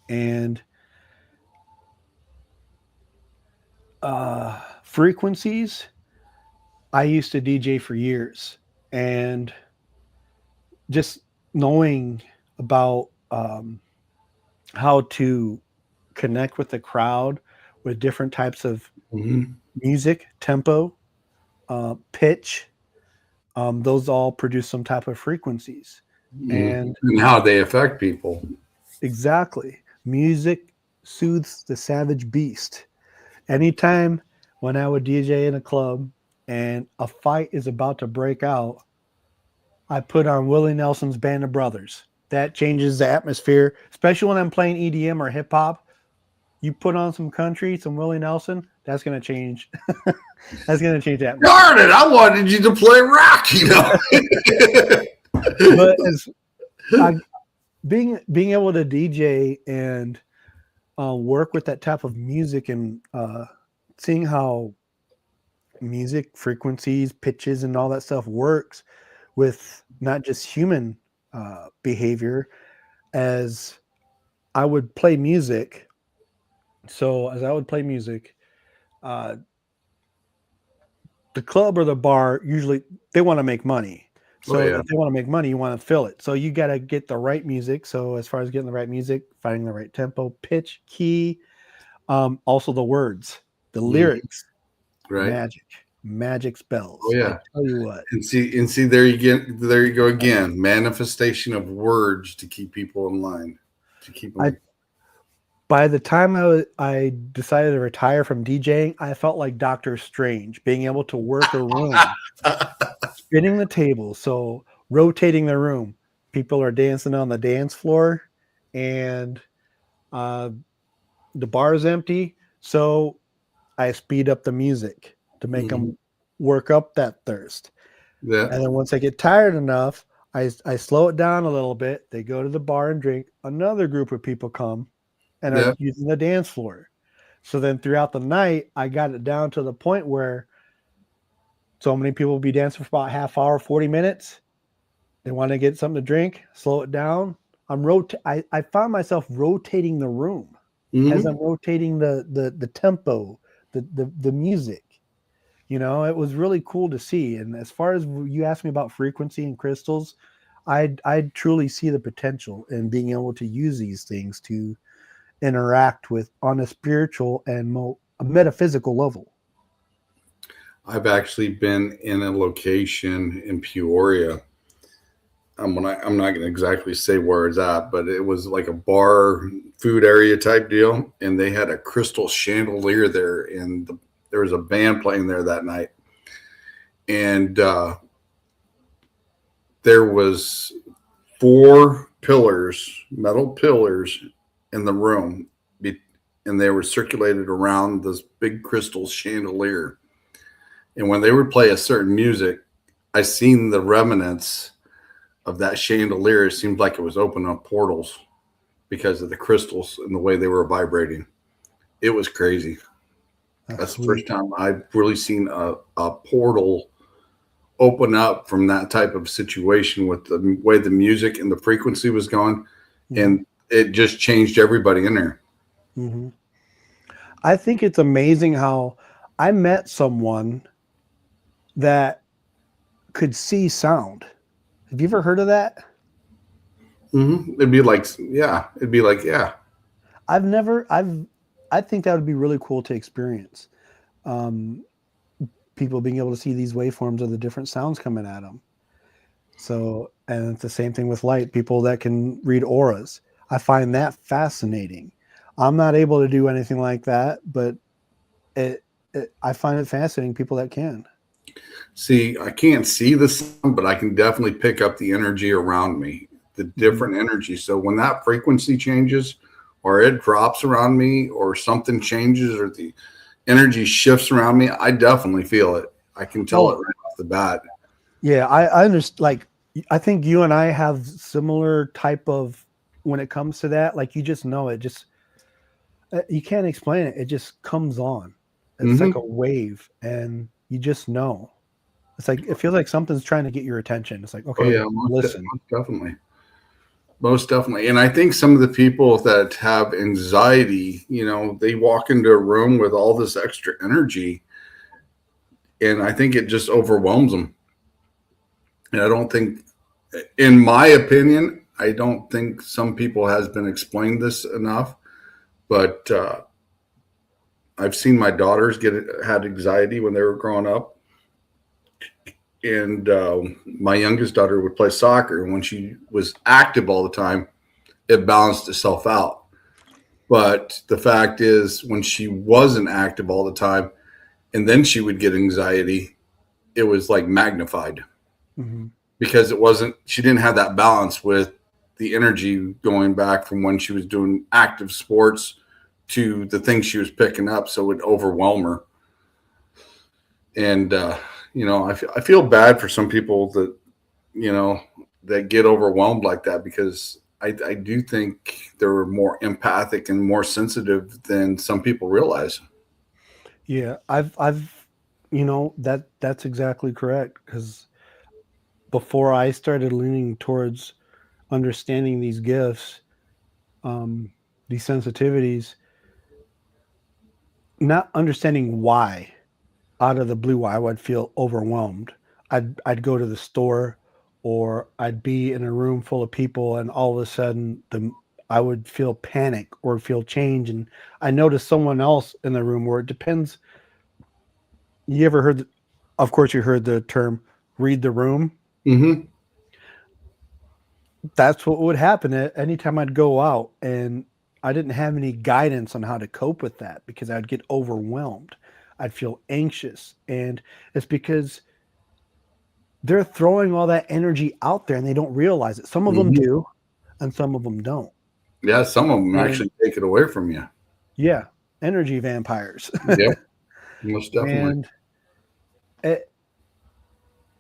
And frequencies, I used to DJ for years, and just knowing about how to connect with the crowd with different types of music, tempo, pitch, those all produce some type of frequencies. And how they affect people. exactly, music soothes the savage beast. Anytime when I would DJ in a club and a fight is about to break out, I put on Willie Nelson's Band of Brothers. That changes the atmosphere, especially when I'm playing EDM or hip hop. You put on some country, some Willie Nelson, that's going to change. That's going to change the atmosphere. Darn it! I wanted you to play rock, But as being able to DJ and work with that type of music and seeing how music frequencies, pitches, and all that stuff works with not just human behavior. As I would play music, the club or the bar, usually they want to make money. So if they want to make money, you want to fill it. So you got to get the right music. So as far as getting the right music, finding the right tempo, pitch, key, also the words, the lyrics, right? magic spells. Oh yeah. I tell you what. And see, there you go again. Manifestation of words to keep people in line. To keep them. By the time I decided to retire from DJing, I felt like Doctor Strange, being able to work a room, spinning the table, so rotating the room. People are dancing on the dance floor, and the bar is empty. So I speed up the music to make them work up that thirst. Yeah. And then once I get tired enough, I slow it down a little bit. They go to the bar and drink. Another group of people come and are using the dance floor. So then throughout the night, I got it down to the point where so many people will be dancing for about half hour, 40 minutes. They want to get something to drink, slow it down. I found myself rotating the room as I'm rotating the tempo, the music. It was really cool to see. And as far as you asked me about frequency and crystals, I truly see the potential in being able to use these things to interact with on a spiritual and a metaphysical level. I've actually been in a location in Peoria. I'm not going to exactly say where it's at, but it was like a bar, food area type deal, and they had a crystal chandelier there, and there was a band playing there that night, and there was 4 pillars, metal pillars, in the room, and they were circulated around this big crystal chandelier. And when they would play a certain music, I seen the remnants of that chandelier. It seemed like it was opening up portals because of the crystals and the way they were vibrating. It was crazy. That's the first time I've really seen a portal open up from that type of situation with the way the music and the frequency was going. Mm-hmm. And it just changed everybody in there. Mm-hmm. I think it's amazing how I met someone that could see sound. Have you ever heard of that? Mm-hmm. It'd be like, yeah. I think that would be really cool to experience. People being able to see these waveforms of the different sounds coming at them. So, and it's the same thing with light, people that can read auras. I find that fascinating. I'm not able to do anything like that, but I find it fascinating, people that can. See, I can't see the sound, but I can definitely pick up the energy around me, the different energy. So when that frequency changes or it drops around me or something changes or the energy shifts around me, I definitely feel it. I can tell it right off the bat. Yeah, I understand. Like, I think you and I have similar type of, when it comes to that, like, you just know it. Just, you can't explain it. It just comes on. It's like a wave, and you just know. It's like, it feels like something's trying to get your attention. It's like, okay, listen. Most definitely. And I think some of the people that have anxiety, they walk into a room with all this extra energy, and I think it just overwhelms them. And I don't think, in my opinion, I don't think some people has been explained this enough, but I've seen my daughters had anxiety when they were growing up. And my youngest daughter would play soccer, and when she was active all the time, it balanced itself out. But the fact is, when she wasn't active all the time, and then she would get anxiety, it was like magnified because she didn't have that balance with the energy going back from when she was doing active sports to the things she was picking up. So it would overwhelm her. And, I feel bad for some people that, that get overwhelmed like that, because I do think they're more empathic and more sensitive than some people realize. Yeah, I've that's exactly correct, because before I started leaning towards understanding these gifts, these sensitivities, not understanding why, out of the blue, I would feel overwhelmed. I'd go to the store, or I'd be in a room full of people, and all of a sudden I would feel panic or feel change, and I noticed someone else in the room. Where it depends. You ever heard? Of course, you heard the term "read the room." Mm-hmm. That's what would happen anytime I'd go out, and I didn't have any guidance on how to cope with that, because I'd get overwhelmed. I'd feel anxious, and it's because they're throwing all that energy out there and they don't realize it. Some of them do, and some of them don't. Yeah, some of them actually take it away from you. Yeah, energy vampires. Yeah, most definitely. And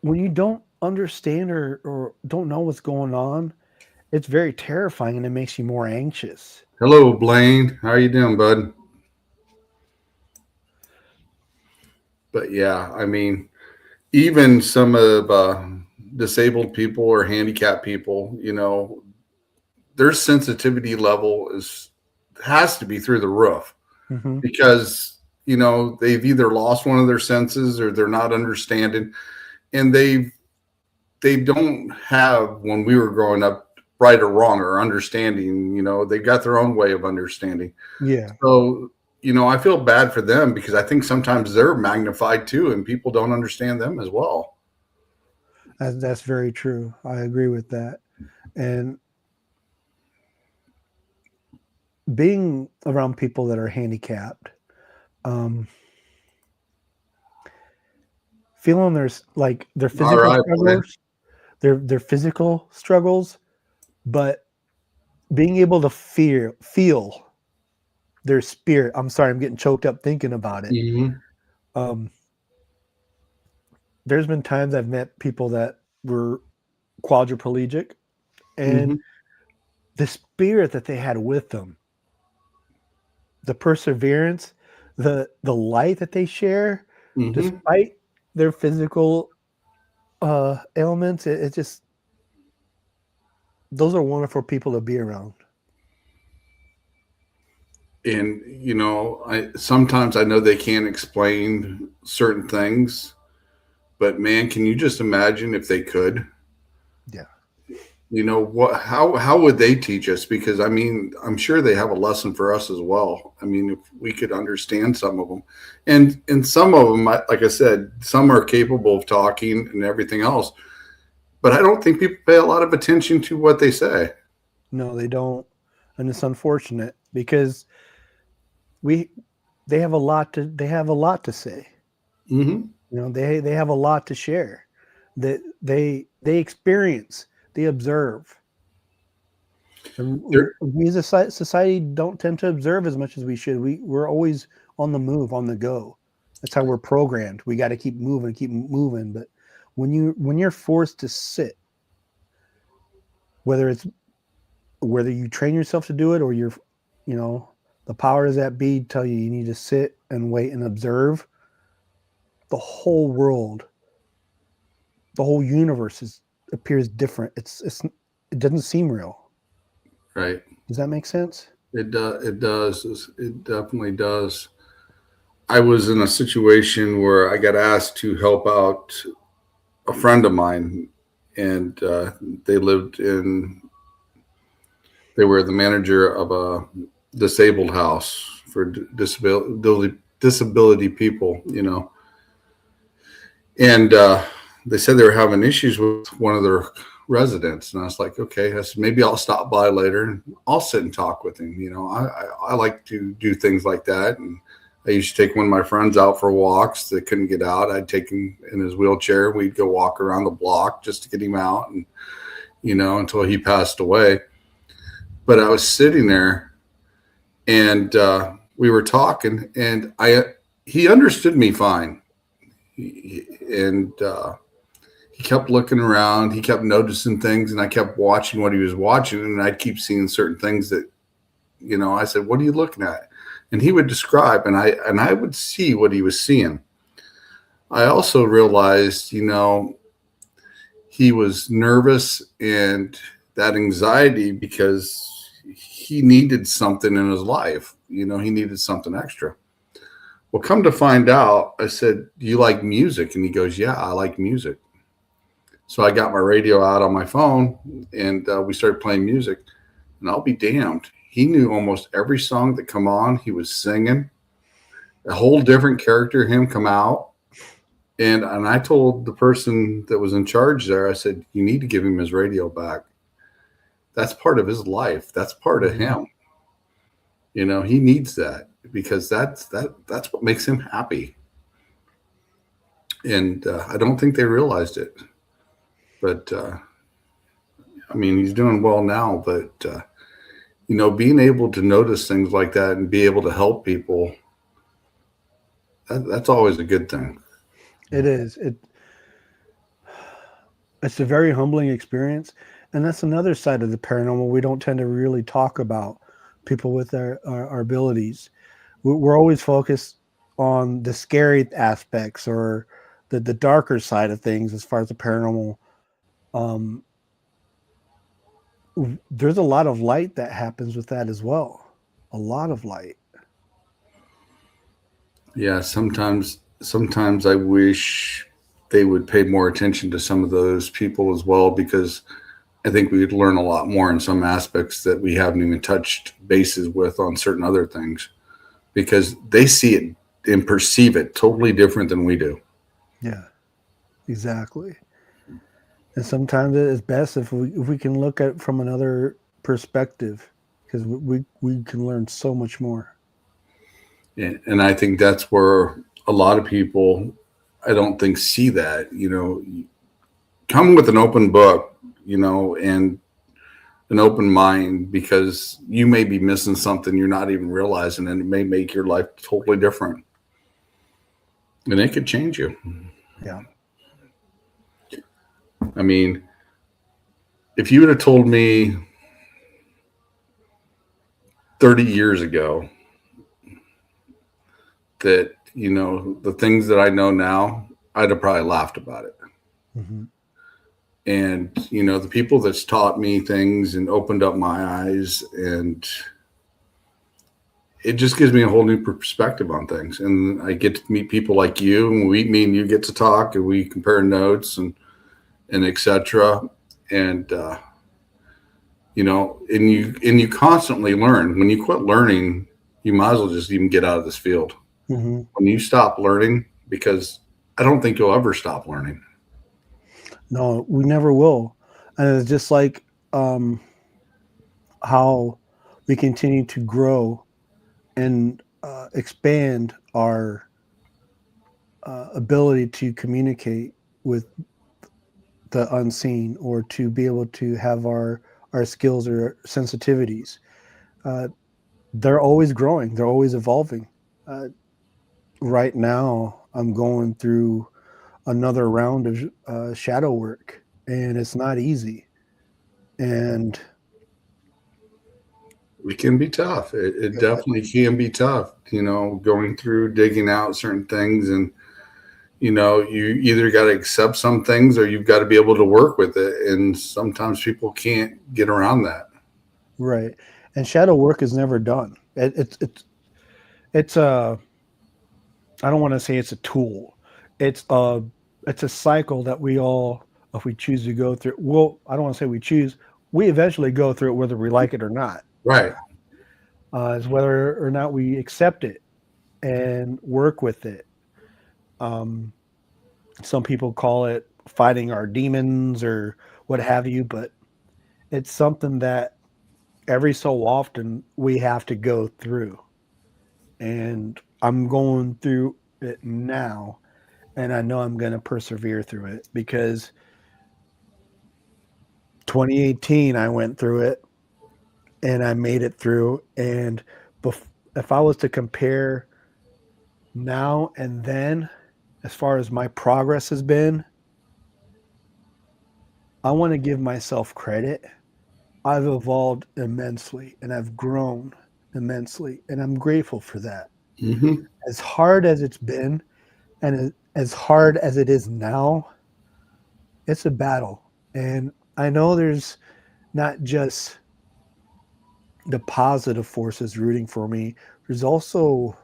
when you don't understand or don't know what's going on, it's very terrifying, and it makes you more anxious. Hello, Blaine. How are you doing, bud? But yeah, I mean, even some of disabled people or handicapped people, their sensitivity level has to be through the roof, because they've either lost one of their senses or they're not understanding, and they've they don't have when we were growing up right or wrong or understanding. They got their own way of understanding. Yeah, So I feel bad for them because I think sometimes they're magnified too, and people don't understand them as well. that's very true. I agree with that. And being around people that are handicapped, um, feeling their All physical right, boy. struggles, their physical struggles, but being able to feel their spirit. I'm sorry, I'm getting choked up thinking about it. Mm-hmm. Um, there's been times I've met people that were quadriplegic, Mm-hmm. and the spirit that they had with them, the perseverance, the light that they share, Mm-hmm. despite their physical ailments, it just those are wonderful people to be around. And I sometimes I know they can't explain certain things, but man, can you just imagine if they could? Yeah. What? How would they teach us? Because I mean, I'm sure they have a lesson for us as well. I mean, if we could understand some of them, and some of them, like I said, some are capable of talking and everything else, but I don't think people pay a lot of attention to what they say. No, they don't, and it's unfortunate because we they have a lot to say. Mm-hmm. They have a lot to share. That they experience, they observe. And There, we as a society don't tend to observe as much as we should. We're always on the move, on the go. That's how we're programmed. We got to keep moving. But when you're forced to sit, whether it's whether you train yourself to do it or you know, the powers that be tell you need to sit and wait and observe, the whole world, the whole universe appears different. It doesn't seem real. right? Does that make sense? It does. It does. It definitely does. I was in a situation where I got asked to help out a friend of mine, and they lived in. They were the manager of a disabled house for disability people, and they said they were having issues with one of their residents, and I was like, okay, I said maybe I'll stop by later and I'll sit and talk with him. I like to do things like that, and I used to take one of my friends out for walks that couldn't get out. I'd take him in his wheelchair. We'd go walk around the block just to get him out, and until he passed away. But I was sitting there, and we were talking, and he understood me fine, and he kept looking around. He kept noticing things, and I kept watching what he was watching, and I'd keep seeing certain things that, I said, "What are you looking at?" And he would describe, and I would see what he was seeing. I also realized, he was nervous and that anxiety because he needed something in his life. He needed something extra. Well, come to find out, I said, "Do you like music?" And he goes, "Yeah, I like music." So I got my radio out on my phone, and we started playing music. And I'll be damned, he knew almost every song that come on. He was singing a whole different character, him come out. And I told the person that was in charge there, I said, "You need to give him his radio back. That's part of his life. That's part of Mhm. him. He needs that because that's what makes him happy." And I don't think they realized it, but I mean, he's doing well now. But being able to notice things like that and be able to help people, that's always a good thing. It is. It's a very humbling experience, and that's another side of the paranormal we don't tend to really talk about. People with our abilities, we're always focused on the scary aspects or the darker side of things as far as the paranormal. Um, there's a lot of light that happens with that as well. A lot of light. Yeah, sometimes I wish they would pay more attention to some of those people as well, because I think we would learn a lot more in some aspects that we haven't even touched bases with on certain other things, because they see it and perceive it totally different than we do. Yeah, exactly. And sometimes it is best if we can look at it from another perspective, because we can learn so much more. And I think that's where a lot of people, I don't think, see that. Come with an open book, and an open mind, because you may be missing something you're not even realizing, and it may make your life totally different. And it could change you. Yeah. I mean, if you would have told me 30 years ago that, the things that I know now, I'd have probably laughed about it. Mm-hmm. And, the people that's taught me things and opened up my eyes, and it just gives me a whole new perspective on things. And I get to meet people like you, and me and you get to talk, and we compare notes and etc. And, and you constantly learn. When you quit learning, you might as well just even get out of this field. Mm-hmm. When you stop learning, because I don't think you'll ever stop learning. No, we never will. And it's just like how we continue to grow and expand our ability to communicate with the unseen, or to be able to have our skills or sensitivities. They're always growing. They're always evolving. Right now, I'm going through another round of shadow work, and it's not easy. And It can be tough. It definitely can be tough, going through, digging out certain things. And, you either got to accept some things, or you've got to be able to work with it. And sometimes people can't get around that. right. And shadow work is never done. It's a, I don't want to say it's a tool. It's a cycle that we all, if we choose to go through, well, I don't want to say we choose, we eventually go through it whether we like it or not. Right. Is whether or not we accept it and work with it. Some people call it fighting our demons or what have you, but it's something that every so often we have to go through. And I'm going through it now, and I know I'm going to persevere through it, because 2018 I went through it and I made it through. And if I was to compare now and then, as far as my progress has been, I want to give myself credit. I've evolved immensely and I've grown immensely, and I'm grateful for that. Mm-hmm. As hard as it's been, and as hard as it is now, it's a battle. And I know there's not just the positive forces rooting for me. There's also,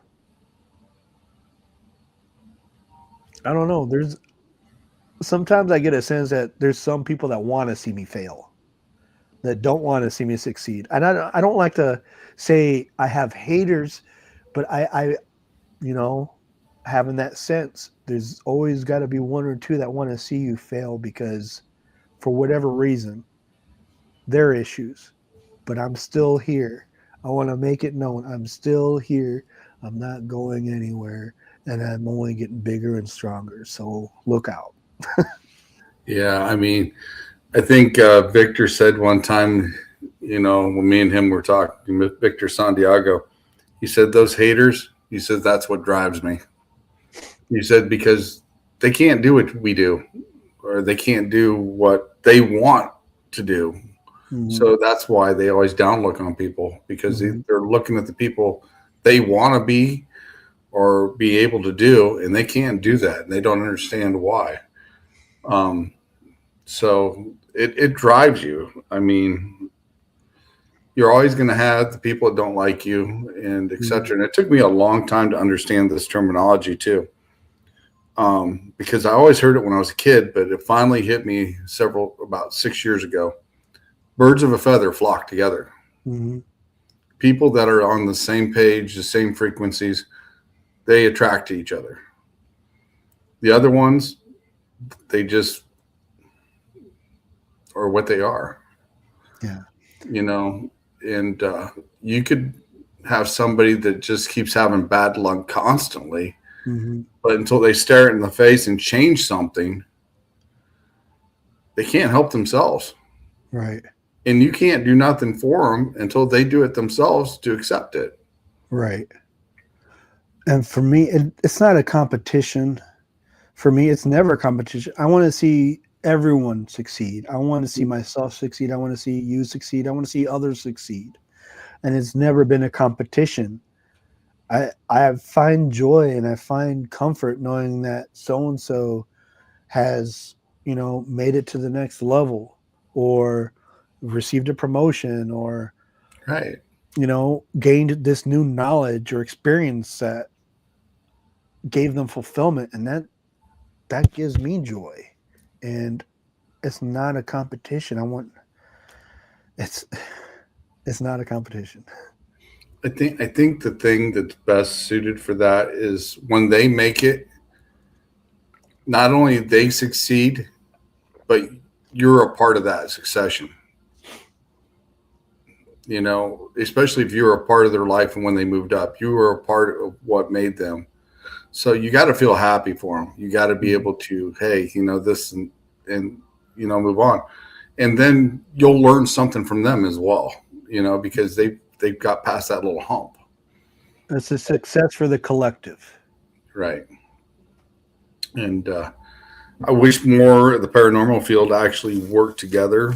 I don't know, there's sometimes I get a sense that there's some people that want to see me fail, that don't want to see me succeed. And I don't like to say I have haters, but I having that sense, there's always got to be one or two that want to see you fail, because for whatever reason, their issues. But I'm still here. I want to make it known I'm still here. I'm not going anywhere, and I'm only getting bigger and stronger. So look out. Yeah. I mean, I think Victor said one time, when me and him were talking, with Victor Santiago, he said, those haters, he said, that's what drives me. He said, because they can't do what we do, or they can't do what they want to do. Mm-hmm. So that's why they always downlook on people, because Mm-hmm. they're looking at the people they want to be or be able to do, and they can't do that, and they don't understand why. So it drives you. I mean, you're always going to have the people that don't like you, and etc. And it took me a long time to understand this terminology too. because I always heard it when I was a kid, but it finally hit me about 6 years ago. Birds of a feather flock together. Mm-hmm. People that are on the same page, the same frequencies, they attract to each other. The other ones, they just are what they are. Yeah. And you could have somebody that just keeps having bad luck constantly, Mm-hmm. but until they stare it in the face and change something, they can't help themselves. Right. And you can't do nothing for them until they do it themselves to accept it. Right. And for me, it's not a competition. For me, it's never a competition. I want to see everyone succeed. I want to see myself succeed. I want to see you succeed. I want to see others succeed. And it's never been a competition. I find joy and I find comfort knowing that so and so has, made it to the next level or received a promotion or, Right. gained this new knowledge or experience that gave them fulfillment, and that gives me joy. And it's not a competition. It's it's not a competition. I think the thing that's best suited for that is when they make it, not only they succeed, but you're a part of that succession. Especially if you were a part of their life and when they moved up, you were a part of what made them. So you got to feel happy for them. You got to be able to, hey, this and move on. And then you'll learn something from them as well, because they've got past that little hump. It's a success for the collective. Right. And I wish more of the paranormal field actually worked together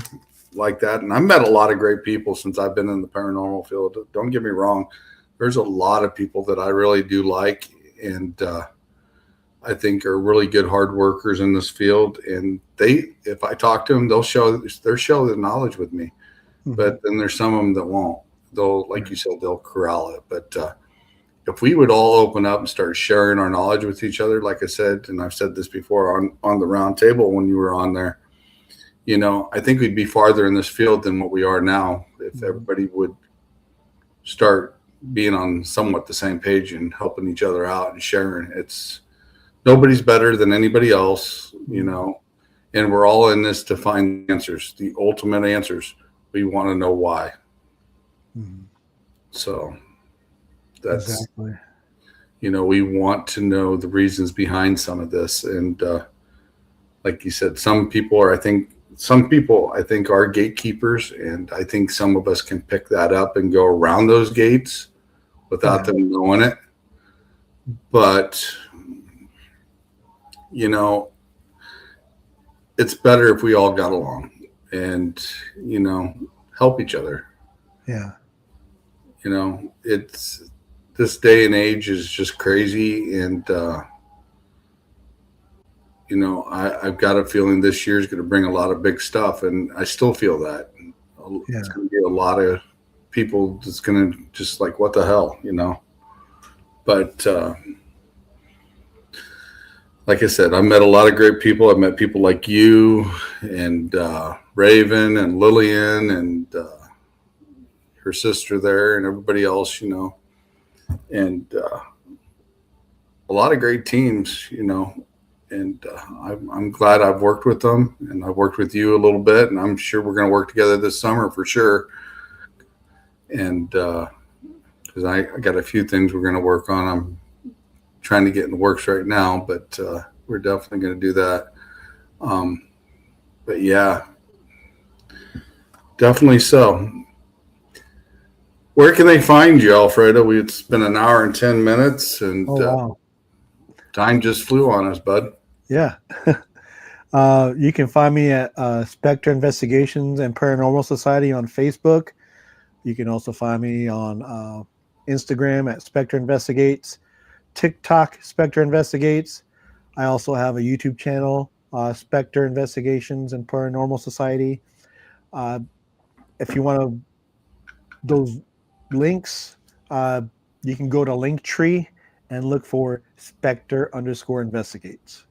like that. And I've met a lot of great people since I've been in the paranormal field. Don't get me wrong. There's a lot of people that I really do like, and I think are really good hard workers in this field. And if I talk to them, they'll share the knowledge with me. Mm-hmm. But then there's some of them that won't. They'll, like you said, they'll corral it. But if we would all open up and start sharing our knowledge with each other, like I said, and I've said this before on the round table when you were on there, I think we'd be farther in this field than what we are now if everybody would start being on somewhat the same page and helping each other out and sharing. Nobody's better than anybody else, and we're all in this to find answers, the ultimate answers. We want to know why. Mm-hmm. So that's exactly. We want to know the reasons behind some of this. And like you said, some people I think are gatekeepers, and I think some of us can pick that up and go around those gates without them knowing it. But it's better if we all got along and help each other. Yeah. It's this day and age is just crazy, and I've got a feeling this year is going to bring a lot of big stuff, and I still feel that. Yeah. It's going to be a lot of people that's going to just like, what the hell, But like I said, I've met a lot of great people. I've met people like you and Raven and Lillian and her sister there and everybody else, and a lot of great teams, and I'm glad I've worked with them, and I've worked with you a little bit, and I'm sure we're going to work together this summer for sure. And because I got a few things we're going to work on. I'm trying to get in the works right now, but we're definitely going to do that. But yeah, definitely so. Where can they find you, Alfredo? It's been an hour and 10 minutes, and wow. Time just flew on us, bud. Yeah. You can find me at Spector Investigations and Paranormal Society on Facebook. You can also find me on Instagram at Spector Investigates, TikTok Spector Investigates. I also have a YouTube channel, Spector Investigations and Paranormal Society. If you want those links, you can go to Linktree and look for Spector_investigates.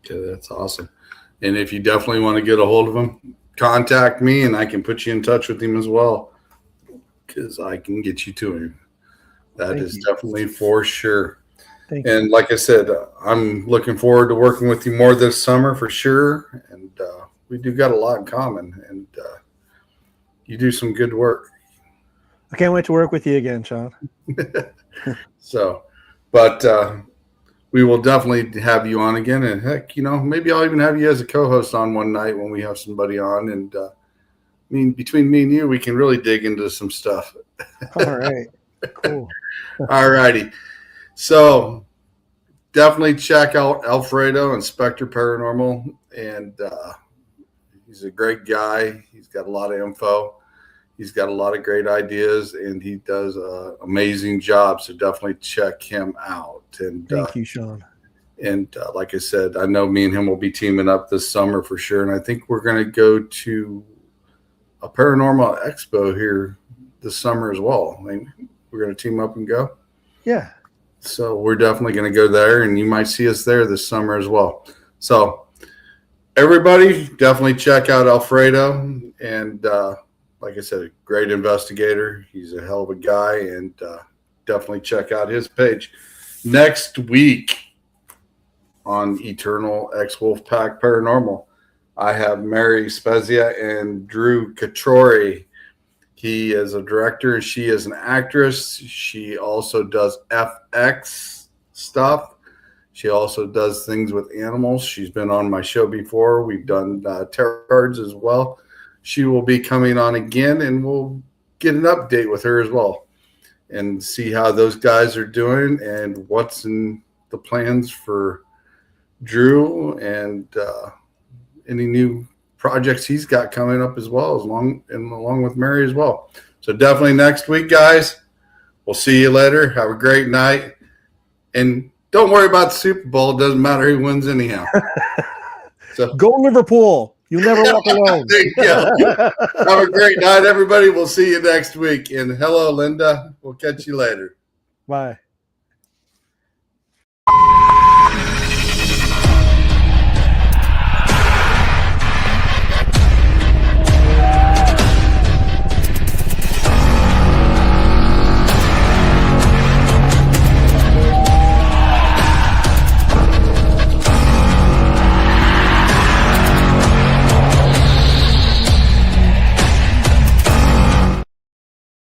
Okay, that's awesome. And if you definitely want to get a hold of him, contact me and I can put you in touch with him as well, because I can get you to him. That is definitely for sure. Thank you. And like I said, I'm looking forward to working with you more this summer for sure. And we do got a lot in common, and you do some good work. I can't wait to work with you again, Sean. So, but we will definitely have you on again. And heck, maybe I'll even have you as a co-host on one night when we have somebody on. And I mean, between me and you, we can really dig into some stuff. All right. Cool. All righty. So definitely check out Alfredo and Spector Paranormal. And he's a great guy. He's got a lot of info. He's got a lot of great ideas, and he does an amazing job. So definitely check him out. And thank you, Sean. And like I said, I know me and him will be teaming up this summer for sure. And I think we're going to go to a paranormal expo here this summer as well. I mean, we're going to team up and go. Yeah. So we're definitely going to go there, and you might see us there this summer as well. So everybody definitely check out Alfredo. And like I said, a great investigator. He's a hell of a guy, and definitely check out his page. Next week on Eternal X Wolfpack Paranormal, I have Mary Spezia and Drew Katori. He is a director. She is an actress. She also does FX stuff. She also does things with animals. She's been on my show before. We've done tarot cards as well. She will be coming on again, and we'll get an update with her as well and see how those guys are doing and what's in the plans for Drew and any new projects he's got coming up as well, along with Mary as well. So definitely next week, guys. We'll see you later. Have a great night. And don't worry about the Super Bowl. It doesn't matter who wins anyhow. So go Liverpool. You'll never walk alone. There you go. Have a great night, everybody. We'll see you next week. And hello, Linda. We'll catch you later. Bye.